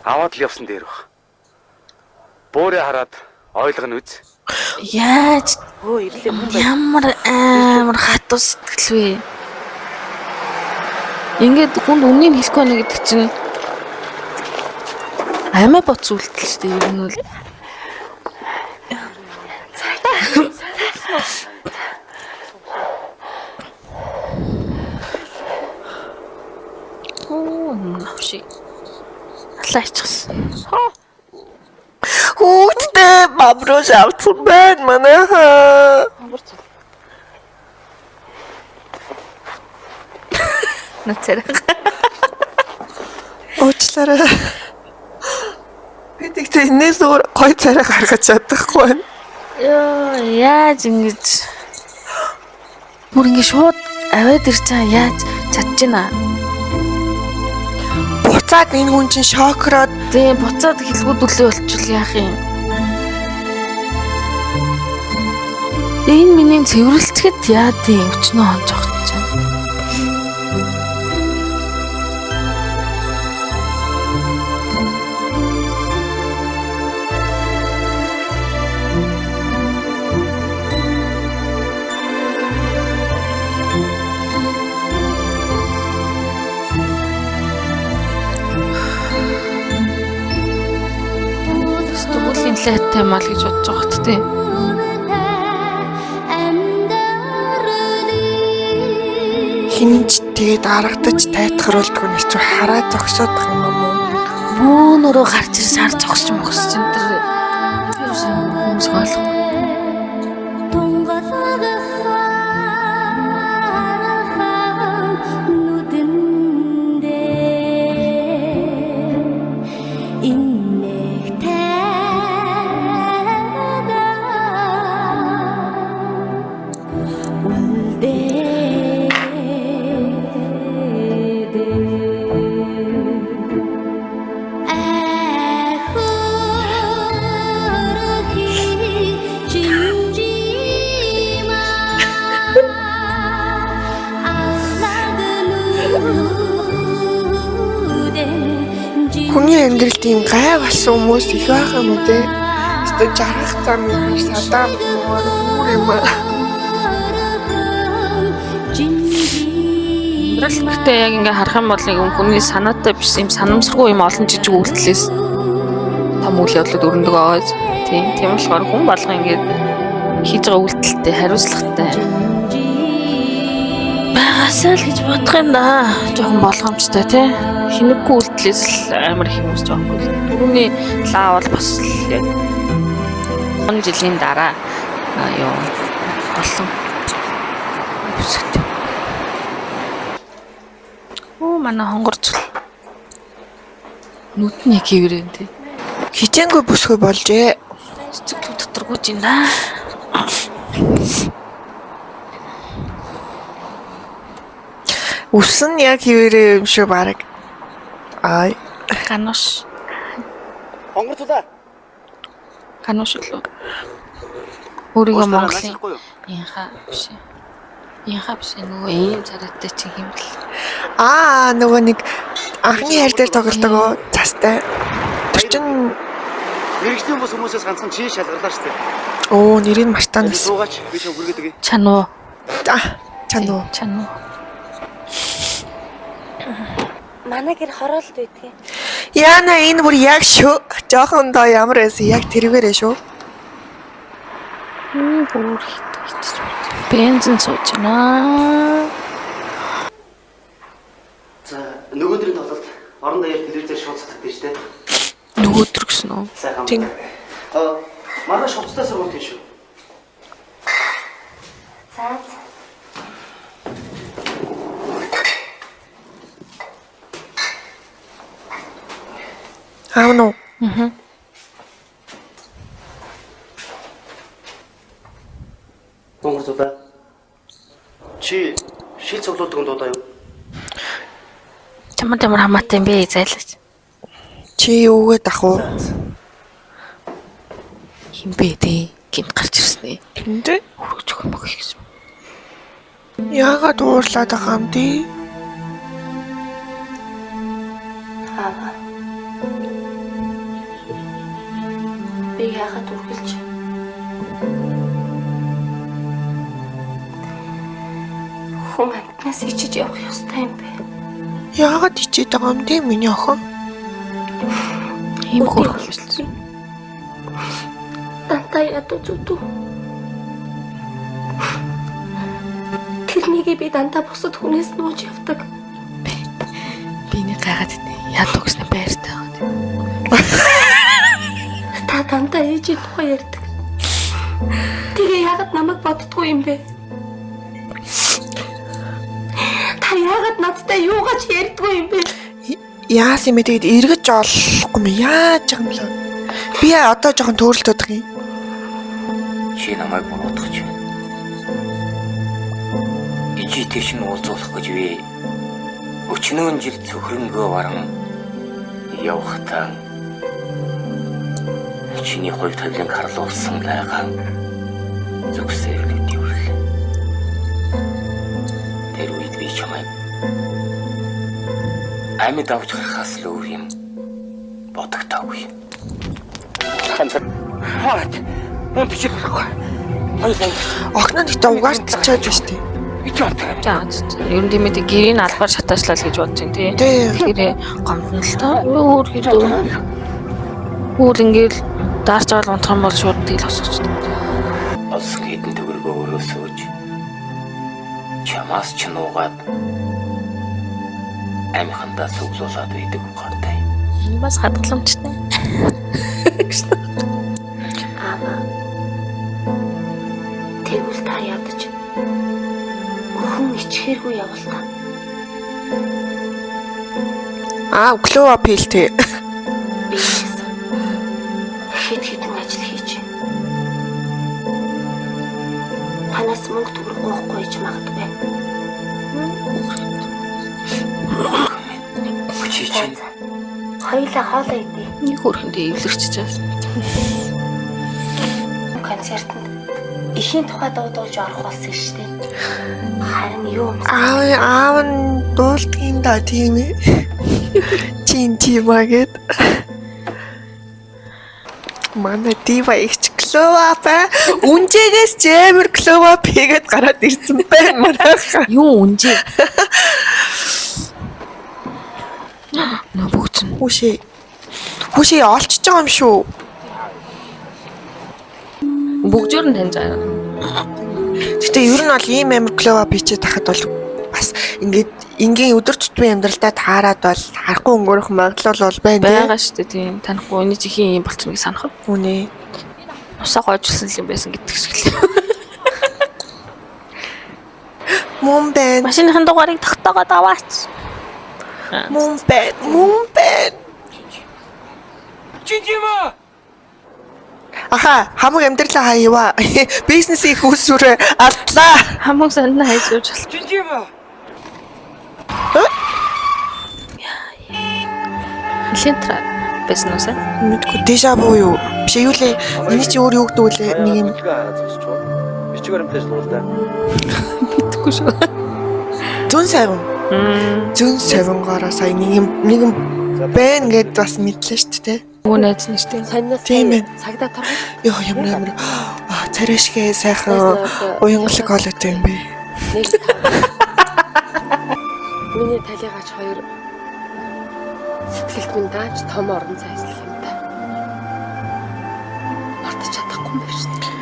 Аваад л явсан дээр баг. Буурыг хараад ойлгоно үз. Яаж Өө ирлээ хүн бай. ямар амар хатуу сэтгэл вэ? Ингээд хүнд үннийг хэлэхгүй байна гэдэг чинь амиа боц үлдэл шүү дээ. Ер нь бол навши. Алаачихсан. Хүүхдээ бабруу шавцсан байна манайхаа. Нацараа. Уучлаарай. Би тэгтээ энэс өөр гой царай гаргаж чадахгүй байна. Яа, яаж ингэж бүр ингэ шууд аваад ирж байгаа яаж чадчихна. Буцаад энэ хүн чинь шокроод Тийм буцаад хэлгүүд үлээ болчихвол яах юм? Энэ миний цэвэрлцгэд яа тийм өчнөө хонцогч чинь. Стуулийн лайтай мал гэж бодож байгаа хөт тийм. хинч тэгээд аргадаж тайтгаруулдаг нь ч хараа зогсоод байгаа юм уу? Бөөнөрөө гарч ирж сар зогсч мохсч энэ төр. Би үсэн хүмүүс ойлгохгүй. Хүний амьдралд ийм гай болсон хүмүүс их байх юм уу те? Өстө жаргах зам юм садаа муур юм аа. Амьдралтай яг ингээ харах юм бол нэг хүний санаатай биш юм санамсаргүй юм олон жижиг үйлдэлээс том үйл явдлууд өрнөдөг байгаа. Тийм болохоор хүн болго ингээд хийж байгаа үйлдэлтэй хариуцлагатай байгаасаа л гэж бодох юм да. Жохон болгоомжтой тий. Хинэггүй үйлдэлээс л амар хүмүүс жоохгүй. Түрүүний лаавал бас л яг 10 жилийн дараа юу болсон. Оо манай хонгорч нүд нь яг хэврэн тий. Хичээнгүй бүсгүй болжээ. Цэцэг доторгүйж байна. Үсэн яг хэвээрээ юм шиг баг. Ай. Канош. Хонгорцлаа. Канош л. Өөрийгөө Монголын инха биш. Инха биш нөгөө ийм царайтай чинь юм бэл. Нөгөө нэг анхны хайр дээр тоглодог цастай. Тэр чин Мэргэжлийн бус хүмүүсээс ганцхан чи шалгарлаа шүү дээ. оо нэрийг мартаанаас. Суугаач би ч бүргэдэг. Чануу. Чануу. Чануу. Манай гэр хороолт үйдэг. Яна энэ бүр яг шүү. Жохон доо ямар байсан яг тэрвэрээ шүү. Бүр бензин сууж байна. За нөгөөдрийн тоглолт орон даяар телевизээр шууд цацдаг шүү дээ. Нөгөөдөр гэсэн үү? Тийм. Манай шовцтой сургууль тийм шүү. За. Аавно. Хонгорцлаа. Чи шил цуглуулдаг дуудаа юу? Чамд ямар хамаатай юм бэ зайлаач. Чи юугээд ах уу? Хинбэ тий гинт гарч ирсэн ээ. Эндээ Өргөж өгөх мөг гэсэн. яагаад уурлаад байгаа юм дээ? Аава. Би яагаад үргэлж хүн амтнаас ичиж явах ёстой юм бэ? Яагаад ичээд байгаа юм дээ миний охин? Ийм хөрх байсан. Дантаа ядуу зүдүү. Тэрнийг би дантаа бусад хүнээс нууж явдаг. Биний гайхаад яд өгснө байртай байгаа. Та дантаа ээжийн тухай ярьдаг. Тэгээ яагаад намайг боддгоо юм бэ? Та яагаад надтай юугаач ярьдгүй юм бэ? Яас юм бэ тэгээд эргэж олохгүй юм яаж байгаа юм бэ? Би одоо жоохон төөрөлтөд байгаа юм. Чи намайг муутгах байна. Ижи тийш нь уулзуулах гэж би өчнөө жил цөхрөнгөө баран явахтаа чиний хувь тавилан харлуулсан байгаа зүгсээр нүдийвэрлээ. Тэр үед би чамайг амьд авч гарахаас л өөр юм бодогдоогүй. Хаад мөн бичиж болохгүй. Охин нь ихтэй угаартчихад байна шүү дээ. За ер нь тийм ээ гэрийн албаар шатаачлаа л гэж бодож байна тий. Тэр гомднолтой өөр хэрэг өөр ингээл даарч байгаа унтах юм бол шууд тэгэл осгоч. Олсон хэдэн төгрөгөө өөрөө сууж чамаас ч нуугаад амихандаа суглуулад байдаг гартай. Бас хадгаламжтай. Аава. Тэгвэл та ядаж хүн ичхэргүй явуултаа. Глоу ап хийлтэй. Би хэд хэдэн ажил хийж. Танаас мөнгө төгрөг гоохгүй гэж магадгүй. Чичи. Хоёулаа хоолоо идэ. Нэг хөрхөндөө эвлэрчиж байсан. Концертанд ихийн тухай дуудуулж орох болсон шүү дээ. Харин юу юм? Аав нь дуулдгийн да тийм ээ. Чин тиймагээд. Манай дива ихч глоу ап үнжээс жэмэр глоу ап хийгээд гараад ирсэн байна манайха. Юу үнжээ? Нөгөөч нь Хүшээ олчж байгаа юм шүү. бүгжээр нь таньж байгаа. Гэтэ ер нь бол ийм амир глоу ап хийчихэд тахад бол бас ингээд ингийн өдөр тутмын амьдралдаа таарад бол харахгүй өнгөрөх магадлал бол байна Байгаа шүү дээ тийм. Танихгүй энэ чихийн юм болчихныг санах. Үнэ. Усаа гойжулсан юм байсан гэдэг шиг л. Мөн байна. Машиныхын дугаарыг тогтоогоод аваач. Мөн байна. Жижима. Аха, хамаг амьдралаа хаяа. Бизнесийн хүүсвэр алдлаа. Хамаг сонино хайж явж бол. Жижима. Лентра байсан уу сая? Мэдгүй дежа буу юу? Биш юу лээ? Эний чи өөр юу гэдэг үлээ? Нэг юм Бичгээр амтаж луулаа. Мэдгүй шүү. Зүүн савингаараа сая нэг юм байна гэд бас мэдлээ шүү дээ. Нөгөө найз нь шүү дээ. Саннаас Тийм ээ. цагдаа турах. Йоо ямар царайшгээ сайхан уянгалаг хоолойтой юм бэ. Миний талигаач хоёр сэтгэлд минь дааж том орон зайслах юм да. Мартаж чадахгүй юм байна шүү дээ.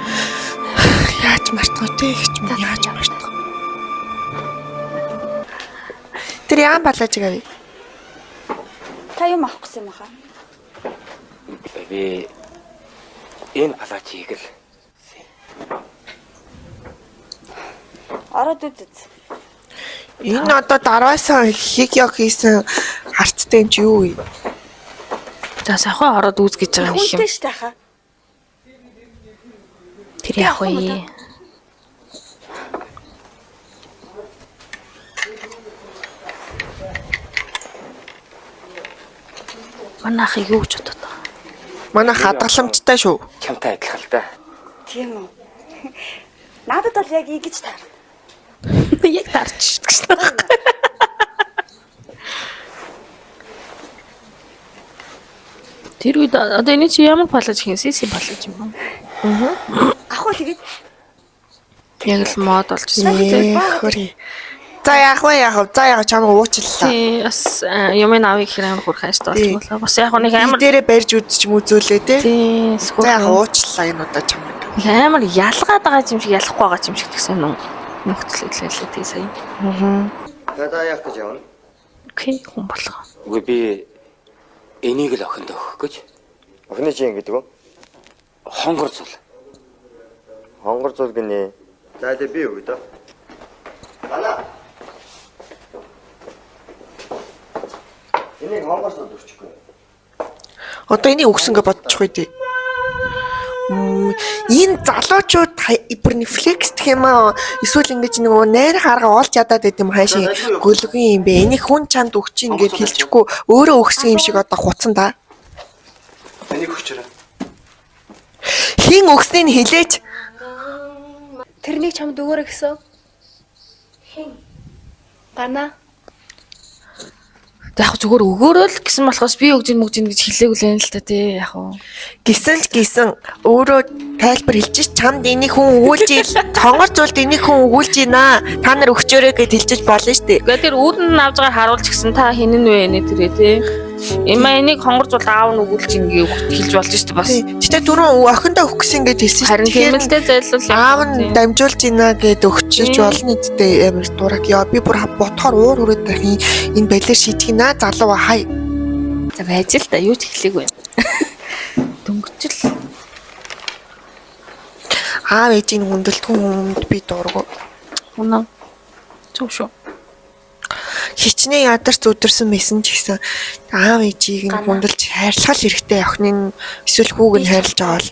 Яаж мартах вэ? Гэж минь яаж мартах. Тэр яан балаж гавь. Та юм авах гэсэн юм хаа? Би энэ палачийг л Ороод үз. Энэ одоо дараасан хиг яг хийсэн харцтай юм чи юу вэ? За сайхан ороод үз гэж байгаа нэг юм. Хүнтэй шүү дээ хаа. Тэр яах вэ? Манайх юу ч бодоод байгаа. Манай хадгаламжтай шүү. чамтай адилхан л да. Тийм үү. Надад бол яг ийгэж таар. Яг тарч гэж байна. Тэр үед одоо энэ чи ямар палаж хийсэс палаж юм бэ? Ах уу тэгээд Яг л мод болж байна. Хөрий. За яах вэ яах вэ? За яах чамайг уучлаа. Тий, бас юм авиг хэрэг хурх хайж толцголоо. Бас яг нэг амар дээрээ барьж үзчих юм үзүүлээ те. тий, За яах уучлаа энэ удаа чамайг. амар ялгаад байгаа юм шиг ялахгүй байгаа юм шиг гэсэн юм. Нөхцөл хэлээ тий сая. За яах гэж явна? Окей, хүн болгоо. Үгүй би энийг л охинд өгөх гэж. Охины чинь гэдэг үү? Хонгор зул. Хонгор зул гинэ. За тэгээ би өгөө дөө. Ана. Энийг хонгор зул өгчихгүй. Одоо энийг өгсөнгө бодчих үү. Энэ залуучууд бүр нэг флекс гэх юм аа эсвэл ингэж нэг найр харга олж ядаад байт юм хаашаа гөлгөн юм бэ. Энийг хүн чанд өгч ингэж хэлчихгүй өөрөө өгсөн юм шиг одоо хуцсан да. Энийг өгчөрөө. Хин өгснийг нь хэлээч. Тэрнийг чамд өгөөрэй гэсэн. Хин. Гана. Яг зүгээр өгөөрөө л гэсэн болохоос би өгж гэж хэлээгүй л юм л та тий яг уу. Гисэн л гисэн өөрөө тайлбар хэлчих чамд энийг хүн өгүүлж ил хонгор зүйлд энийг хүн өгүүлж ийна. Та нар өгчөөрэй гэж хэлчих болно шүү дээ. Гэхдээ тэр үүдэн авж байгаа харуулж гисэн та хинэн вэ нэ тэрэ тий. Има энийг хонгор зул аав нь өгүүлж ингээ хэлж болж шүү дээ бас. Гэтэ түрүүн охиндоо өгөх гэсэн гэж хэлсэн шүү. Харин тийм л дээ зайлуул аав нь дамжуулж ийна гэд өгчөж болно үсттэй амар дурак яа би бүр ботхоор уур хүрээд байх энэ байлэр шийтгэнэ залуу хай. За байж л та юу ч хэлээгүй. Дөнгөжл. Аав ээжийн хүндэлтгүн хүнд би дургу. Унаа. Зөв шүү. Хичнээн ядарч өдөрсөн мэсэн ч гэсэн аав ээжийг нь хүндэлж хайрлах хэрэгтэй охины нь эсвэл хүүг нь хайрлаж байгаа бол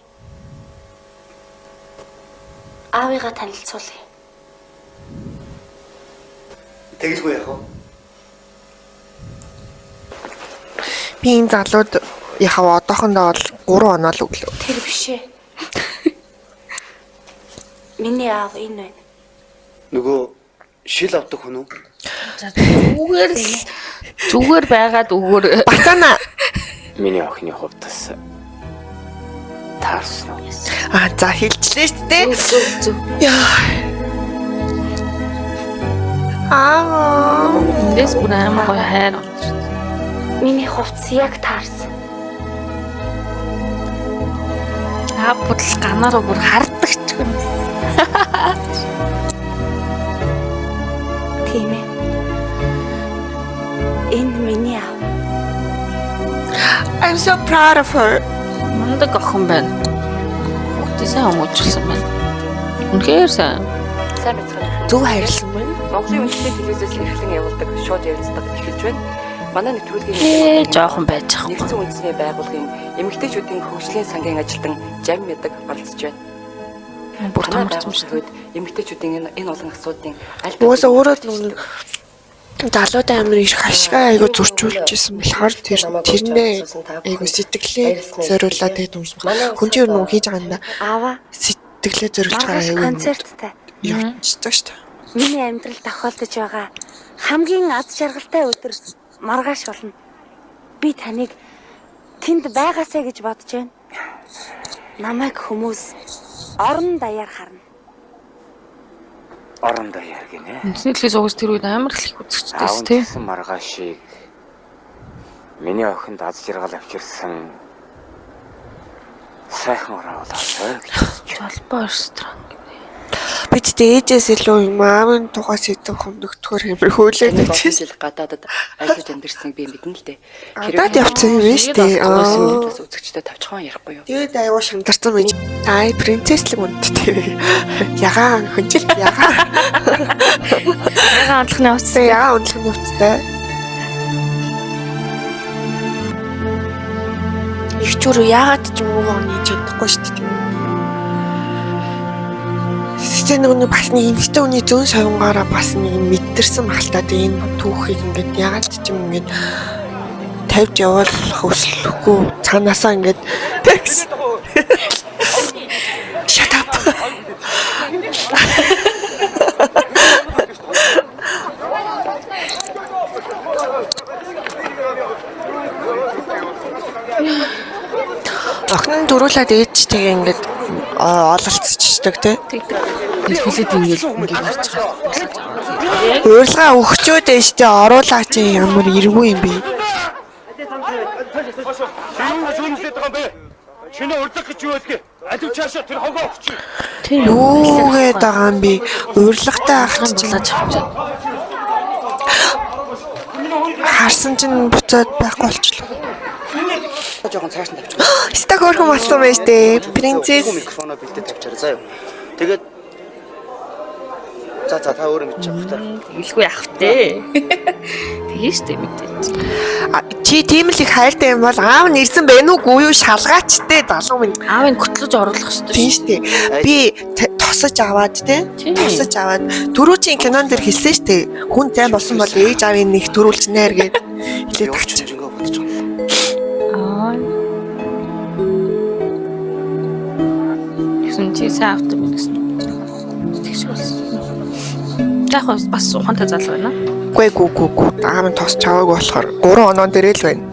аавыгаа танилцуулъя. Тэгэлгүй яах вэ? би энэ залууд яхаа одоохондоо бол 3 оноо л өглөө. Тэр биш ээ. Миний аав энэ байна. Нөгөө шил авдаг хүн үү? Зүгээр байгаад өгөр. Бацаана. Миний охины хувьд бас таарсан уу? За хэлжлээ шүү дээ. Зөв. Яа. Эндээс бүр амар гоё хайр. Миний хувцс яг таарсан. Бүр л ганаараа бүр харддаг ч юм. Тийм ээ. Энэ миний аав. I'm so proud of her. Мундаг охин байна. Хүүхдээсээ өнгөжлсөн байна. Үнэхээр сайн. Сайн бацхан. Зөв хайрлсан байна. Монголын үндэсний телевизээс эрхлэн явуулдаг шууд ярилцдаг эхэлж байна. Манай нэвтрүүлгийн жоохон байж байгаа. нэгдсэн үндэсний байгууллагын эмэгтэйчүүдийн хөгжлийн сангийн ажилтан Жам Ядаг оролцож байна. Бүр томорсон шүү дээ. Эмэгтэйчүүдийн энэ олон асуудлын аль Уусаа өөрөө залууд амир их ашгаа айгу зурчулж исэн болохоор тэрнээ айгу сэтгэлээ зориулаад тэгээд өмсөх. Хүн чинь юу хийж байгаа юм да. Аава Сэтгэлээ зориулж байгаа айгу. концерттай. Явчихсан шүү дээ. Миний амьдралд тохиолдож байгаа хамгийн аз жаргалтай өдөр маргааш болно. Би таныг тэнд байгаасаа гэж бодож байна. Намайг хүмүүс орон даяар харна. Орон даяар гинэ. Үндэснээс уус тэр үед амар их үзэгчдээс тий. Аавын маргаашийг миний охинд аз жаргал авчирсан сайхан оруулаа гэж Жолбоо ресторан. Бид ээжээс илүү юм аавын тухай сэдв хөндөختгөр хэмээр хөөлээд тийм байсан. гадаадад ажиллаж амьдэрсэн би мэднэ л дээ. Гадаад явцсан юм биш үү? Үзэгчтэй тавчхан ярихгүй юу? Тэгээд аюу шандарсан байж. Ай принцесслэг үнэтэй. Ягаан хөнжил ягаан. Ягаан онцлогны утсан. Ягаан онцлогны утастай. Их чүр яагаад ч юм уу нээж чадахгүй шүү дээ. Сэтгэл нэг бас нэг эмэгтэй хүний зүүн соёнгоороо бас нэг мэдэрсэн багтаад энэ түүхийг ингээд яагаад ч юм ингээд тавьж явуулах өсөлөхгүй цаанаасаа ингээд тэгс оруулаад ээжтэйгээ ингээд ололцчихдаг тий. Хэлээд ингээд гарч байгаа. Урилга өгчөөд ээжтэй оруулаач ямар эргүү юм бэ? Чиний урдлах гэж юу вэ? Алив чаашаа тэр хогоо өгч. Юу гээд байгаа юм бэ? Урилгатай ахч Булаад авчаа. харсан чинь буцаад байхгүй болчихлоо. Жохон цааш нь тавьчих. Стаг хөрхөн болсон байж тээ. Принцесс. Микрофоноо бэлдээд тавьчаарай заа юу. Тэгээд за та өөрөө мэдчих юм та. Илгүй яах вэ? Тэгээ штэ мэдээж. Чи тийм л их хайртай юм бол аав нь ирсэн байх уу юу шалгаачтэй залуу минь. Аавыг готлож оруулах шүү Тийм штэ. Би тосож аваад те. Тосож аваад түрүүчийн кинон дээр хэлсэн штэ. Хүн зайн болсон бол ээж аавын нэг төрүүлчихнээр гээд хэлээд тагч. Жингөө бодож байгаа. Гэсэн чи сайн автор минь гэсэн. Тэгш болсон. Яг бас ухаантай залуу байна. Гүү. Аав нь тосч аваагүй болохоор 3 оноо дээр л байна.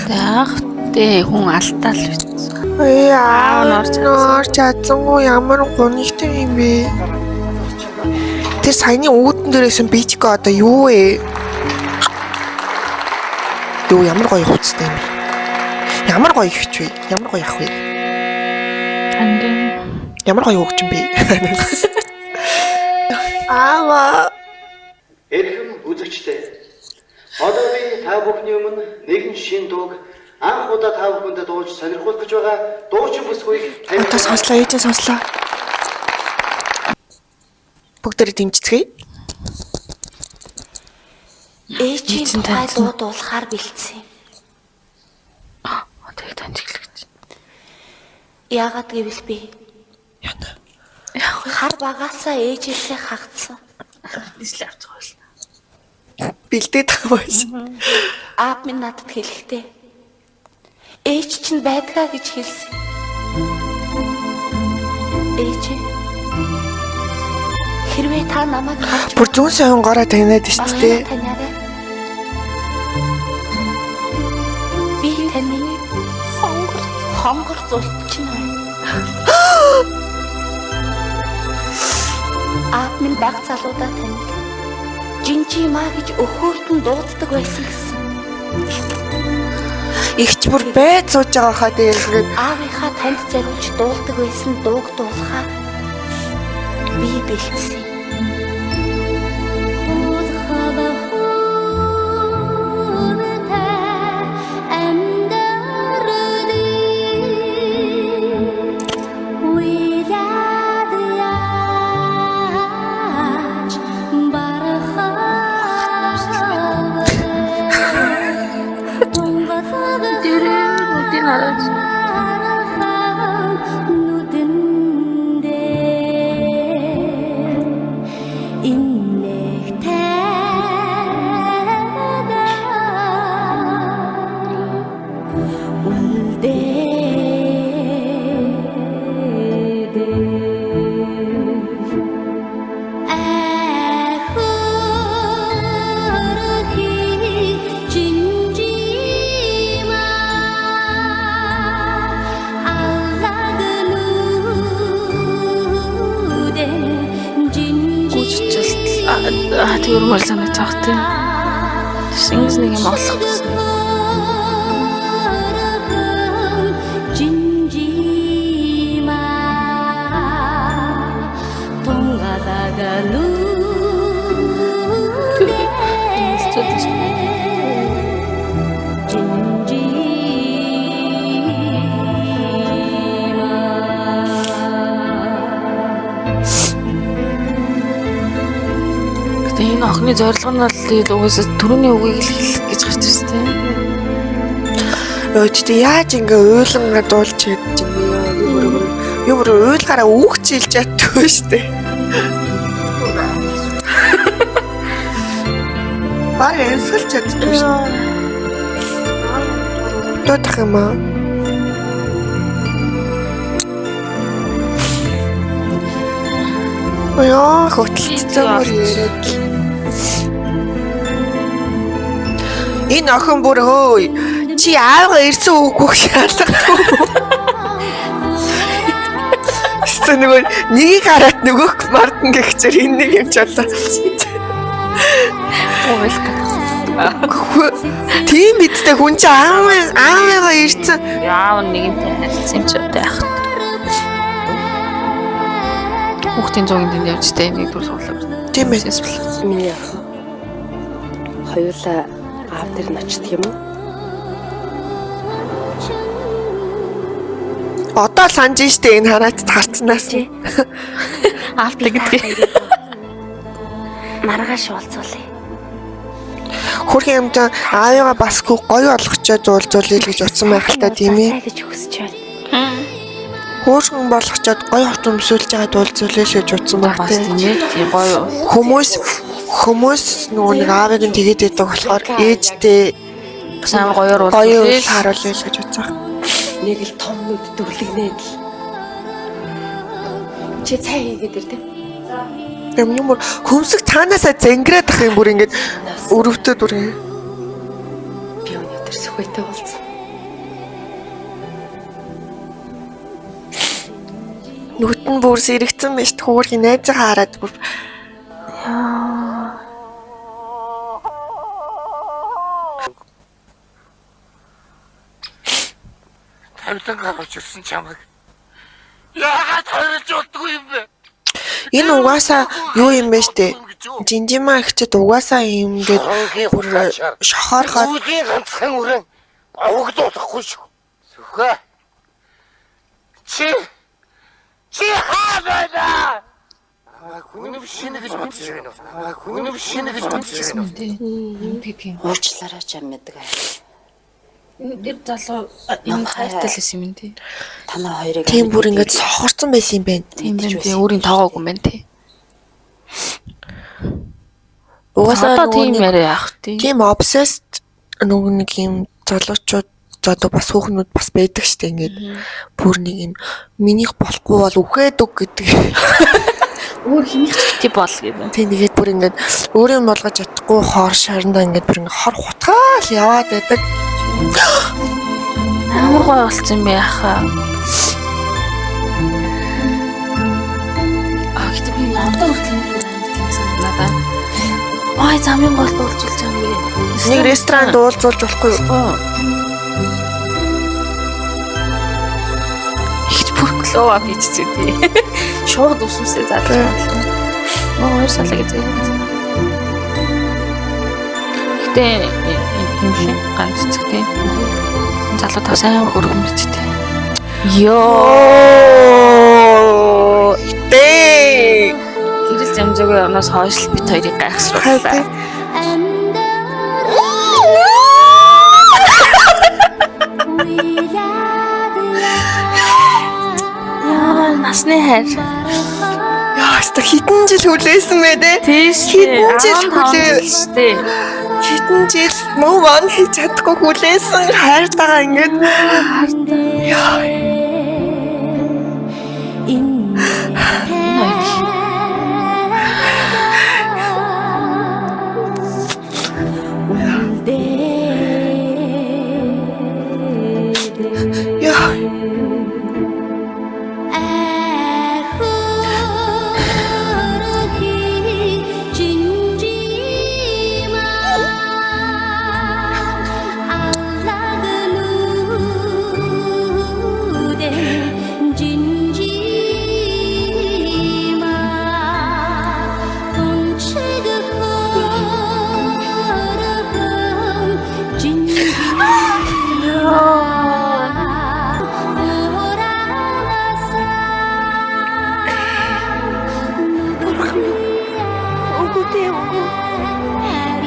Яг тэ хүн алдтал байсан. Яа, нор чадсангүй ямар гонигтай юм бэ? Тэр саяны үүдэн дээрээсэн бичгээ одоо юу вэ? Юу ямар гоё хувцастай юм бэ? Ямар гоё ихч вэ? Ямар гоё ах вэ? Ямар гоё өгч юм бэ? Аава. Эрхэм үзэгчдээ. Одоо би та бүхний өмнө нэгэн шин дууг анх удаа та бүхэнд дуулж сонирхуулж байгаа дуучин бүсгүйг Одоо сонслоо, ээжээ сонслоо. Бүгдээрээ дэмжицгээе. Ээжийн тухай дуу дуулахаар бэлдсэн юм. Одоо таньжиглаж. Яагаад гэвэл би хар багаасаа ээжээсээ хагцсан. Нийслэл авч байгаа юм. Бэлдээд байгаа байж. Аав минь надад хэлэхдээ ээж чинь байдгаа гэж хэлсэн. Ээж хэрвээ та намайг харж Бүр зүүн сайхан гороо таниад шүү дээ. Би таны хонгор зулчин байна. Аав минь баг залуудаа тань жинжимаа гэж өхөөртөн дууддаг байсан гэсэн. Игч бүр байд сууж байгаа хаа тэгээд ингээд Аавынхаа танд зориулж дуулдаг байсан дууг дуулахаа би бэлдсэн. Тэр мөр санаж байгаа тийм. Шингэс нэг юм олох гэсэн. Энэ охины зорилго нь бол угаасаа түрүүний үгийг л хэлэх гэж гарч ирсэн тийм. Өөчтэй яаж ингээ уйлангаа дуулж чадж юм бэ? Юу бүр уйлгаараа үгч хэлж яддаг штэ. Баг энсгэлж чаддаг штэ. Дуудах юм аа. Яа, хөтлөлтсөн мөр яриад. Энэ охин бүр хөөе. Чи аавга ирсэн үгүй шаардлагагүй. Тэгсэн нөгөө нэгийг хараад нөгөөх мартан гэхчээр энэ нэг юм ч болоо. Тийм бидтэй хүн чи аавыгаа ирсэн. Яав нэгэнтэй харилцсан юм ч одоо яах. Хүүхдийн зуугийн дэнд явж тэ нэг дүүс суулаа. Тийм ээ. Миний ах. Хоёулаа аав дээр нь очдөг юм уу? Одоо санаж штэ энэ хараад харцнаас. Аавтай гэдгийг. Маргааш уулзуулъя. Хөрхийн юмтай аавыгаа бас гоё болгочоод уулзуулъя гэж утсан байх л та тийм ээ. Гэж хүсэж байна. Хөөрхөн болгочоод гоё хот өмсүүлж байгаад уулзуулъя гэж утсан байх Бас тийм ээ. Тийм гоё. Хүмүүс нөгөө нэг аавыг нь тэгээд байдаг болохоор ээжтэй сайн гоёор гоё уулзуулъя. харуулъя гэж утсан. Нэг л том нүд дүрлэгнээд л. Чи цай хийгээд ир тэ. Юм хөмсөг цаанаасаа зангираад ах юм бүр ингэж өрөвтэй дүр. Би өнөөдөр Сүхбэйтэй уулзсан. Нүгт нь бүр сэрэгцэн байж хөөрхийн найзаа хараад бүр Хамтлан гаргаж ирсэн чамайг. Яагаад хойлж удгүй юм бэ? энэ угаасаа юу юм бэ штэ? Жинжимаа ихчэд угаасаа юм гээд бүр шохоорхоод Үгийн ганцхан өрөө авагдуулахгүй шүү. Сүхэ. Чи хаа байна? Хүн шинэ гэж бодож байна уу? Хүн шинэ гэж бодож байна уу? Уучлаарай ч юм мэддэг. Тэр залуу юм хайртай л юм тий. Та нар хоёрыг тийм бүр ингэж сохорцсон байсан юм байна. Тийм байх тий. Өөрийн тоогоогүй юм байна тий. Угаасаа Одоо тийм яриа яах тий. тийм obsessed нөгөө нэг юм залуучууд одоо бас хүүхнүүд бас байдаг штэ ингээд бүр нэг юм минийх болохгүй бол үхээд үг гэдэг. Өөр хинийх ч тий бол гэдэг. Тийм нэгээд бүр ингээд өөрөө болгож чадахгүй хоор шарандаа ингээд бүр ингээд хор хутгаал яваад байдаг. Амар гоё болсон юм яхаа. Гэхдээ би одоо хүртэл юм санагдаа. Ой замын гол дуулжулж байгаа юм бэ. Нэг ресторан дуулжуулж болохгүй юу? Ихч бүрклөө би ч тий. Шууд усмсээ залж байна. Мөн хоёр салаа гэж байна. Гэтэ юм шиг ганц цэгтэй. Залуу та сайн хөргөмжтэй. Йоо. Дээ. Гэрэл замжаагүй явнаас хойш л бит хоёрыг гайхсрууллаа. Яа, насны хайр. Яа, хэдэн жил хүлээсэн бэ те? Тийш. Хэдэн жил хүлээ. Штэ. Хэдэн жил муу ван хийж чадахгүй хүлээсэн хайртайгаа ингээд яа.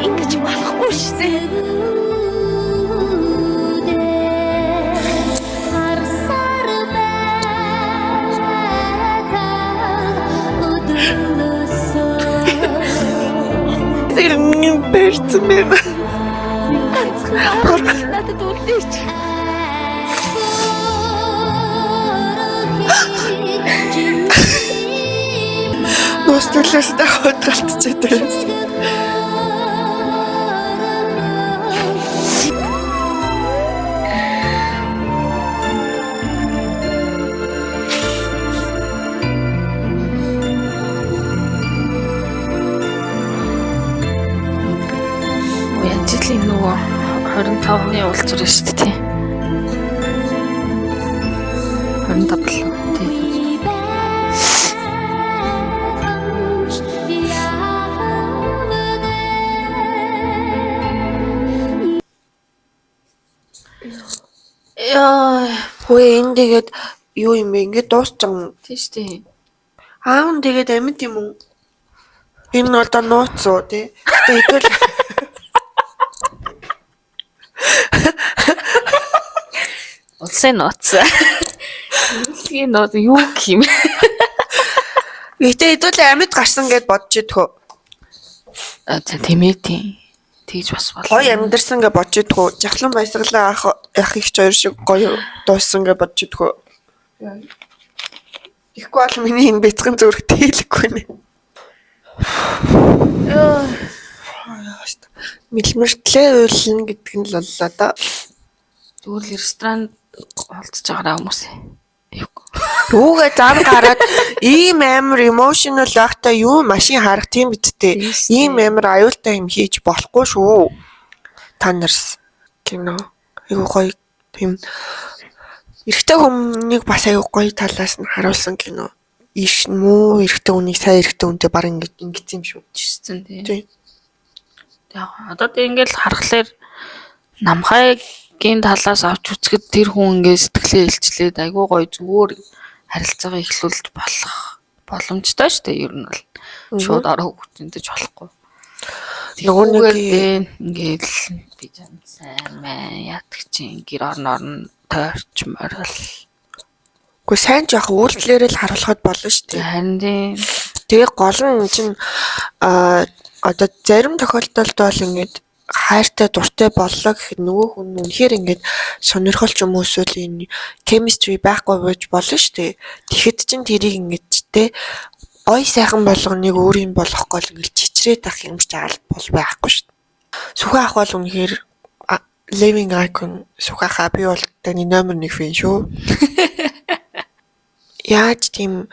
Ингэж болохгүй шээ. Бэрцмэн. Надад үлдээч. Нос төлөөстэй хөдөлгөлтчихдээ. 25-ны уулзвар шүү дээ тий. 25 тий. Яа, хөөе энэ тэгээд юу юм бэ? Ингээд дуусчихсан. Тийш тий. Аав нь тэгээд амьд юм уу? Энэ нь одоо нууц уу тий? Тэгээд Улсын нууц. Улсын нууц юу юм? Гэтэ хэдүүлээ амьд гарсан гэд бодож идэх үү? Тийм ээ тий. Тэгж бас болоо. Гоё амьдэрсэн гэж бодож идэх үү? Жахлан баясгалаа ах их ч хоёр шиг гоё дууссан гэж бодож идэх үү? Ихгүй бол миний энэ бяцхан зүрх тэлэхгүй нэ. Мэлмэртлээ уйлна гэдэг нь л боллоо да. Зүгээр л ресторанд олдож байгаараа хүмүүс. Түүгээ зам гараад ийм амар emotional байхдаа юу машин харах тийм бидтэй. Ийм амар аюултай юм хийж болохгүй шүү. Та нарс кино. Айгу гоё тийм эрэгтэй хүмнийг бас айгу гоё талаас нь харуулсан кино. Иш муу эрэгтэй хүнийг сайн эрэгтэй хүнтэй баг ингэж юм шүү. Жишсэн тий. Яг одоо ингээл харахаар намхайгийн талаас авч үзэхэд тэр хүн ингээд сэтгэлээ илчлээд айгүй гоё зүгээр харилцаагаа эхлүүлж болох боломжтой шүү дээ. Ер нь бол шууд ороо хүчтэйж болохгүй. Нөгөө нэг ингээд би жан сайн мэн ятг чинь гэр орноор нь тойрч морил. Гэхдээ сайн жоох үйлдэлээрээ л харуулхад болно шүү дээ. Харин тийм. Тэгээ гол нь чинь одоо зарим тохиолдолд бол ингээд хайртай дуртай боллоо гэхэд нөгөө хүн үнэхээр ингээд сонирхолч юм уу эсвэл энэ chemistry байхгүй байж болно шүү дээ. Тэгэхэд чинь тэрийг ингээд те ой сайхан болгоныг өөр юм болохгүй л ингээд чичрээд ах юм ч бол байхгүй шүү дээ. Сүхэ ах бол үнэхээр living icon сүхэ ах би бол таны номер 1 фэн шүү. Яаж тийм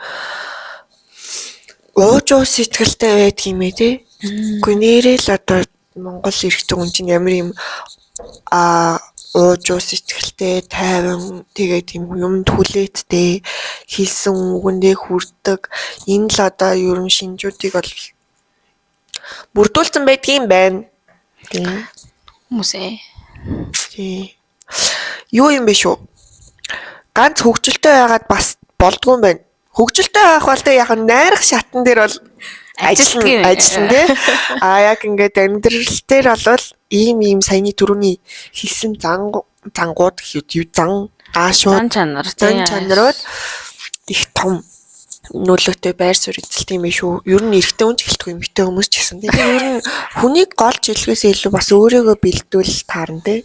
уужуу сэтгэлтэй байдгийм ээ те. Гэхдээ нэрэл одоо Монгол эрэгтэй хүн чинь ямар юм уужуу сэтгэлтэй, тайван тэгээд юм юмд хүлээдтэй хийсэн үгэндээ хүрдэг. Энэ л одоо ерөн шинжүүдийг бол бүрдүүлсэн байдгийм байна. Тийм. Хүмүүсээ. Тийм. Юу юм бэ шүү? Ганц хөвгчлөлтэй байгаад бас болдгүй юм байна. Хөвгчлөлтэй байх бол тэ яг найрах шатан дээр бол ажиллана тий. Яг ингээд амьдрал дээр бол ийм саяны түрүүний хэлсэн зангууд зан аашууд зан чанарууд их том нөлөөтэй байр суурь эзэлт юм шүү. Ер нь эрэгтэй хүн ч гэлтгүй эмэгтэй хүмүүс ч гэсэн. Тэгэхээр ер нь хүнийг голж илгээсээ илүү бас өөрийгөө бэлдвэл таарна тий.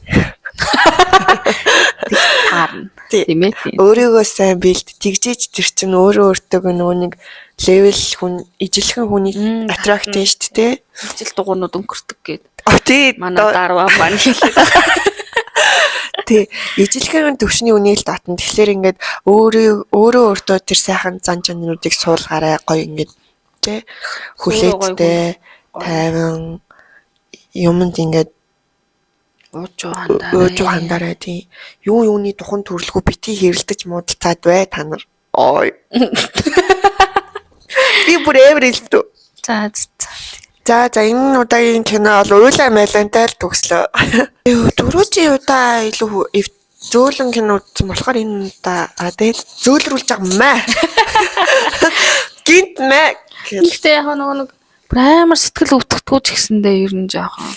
Таарна. Тийм ээ. Өөрийгөө сайн бэлд тэгжээж тэр чинь өөрөө өөртөө нөгөө нэг левел хүн ижилхэн хүнийг attract дээ шүү дээ. Ижил дугуйнууд өнгөрдөг гээд. Тий. Манай дарва маань хэлээд. Тий. Ижилхэн төвшний үнийг л татна. Тэгэхээр ингээд өөртөө тэр сайхан зан чанаруудыг суулгаарай гоё ингээд тий. Хүлээцтэй, тайван юмд ингээд уужуу хандараа тий. Юуны тухайн төрлөخөө бити хэрэлдэж муудалцаад бай та нар. Ой. Би бүр эврэлдэ. За энэ удаагийн кино бол уйлаа мэлэнтэй л төгслөө. Дөрөвчийн удаа илүү зөөлөн кино үзсэн болохоор энэ удаа тэгэл зөөлрүүлж байгаа маа. Гинт маа. Гэхдээ яг нэг амар сэтгэл өвдөгдгөө ч гэсэндээ ер нь жоохон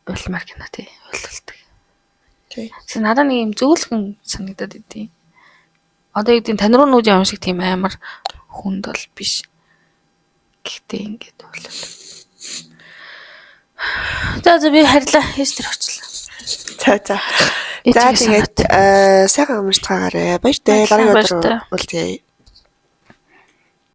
улмаар кино тий. Ойлголдог. Тий. Тэгсэн надад нэг юм зөөлхөн санагдаад идэв. Одоо юу гэдэг тань руу нүүж юм шиг тийм амар хүнд бол биш. Гэхдээ ингэж болоо. За би харьлаа хийстэр очлоо. За. За тэгээд сайхан амарч байгаарэ. Баяртай. Дараагийн өдөр уулзъя.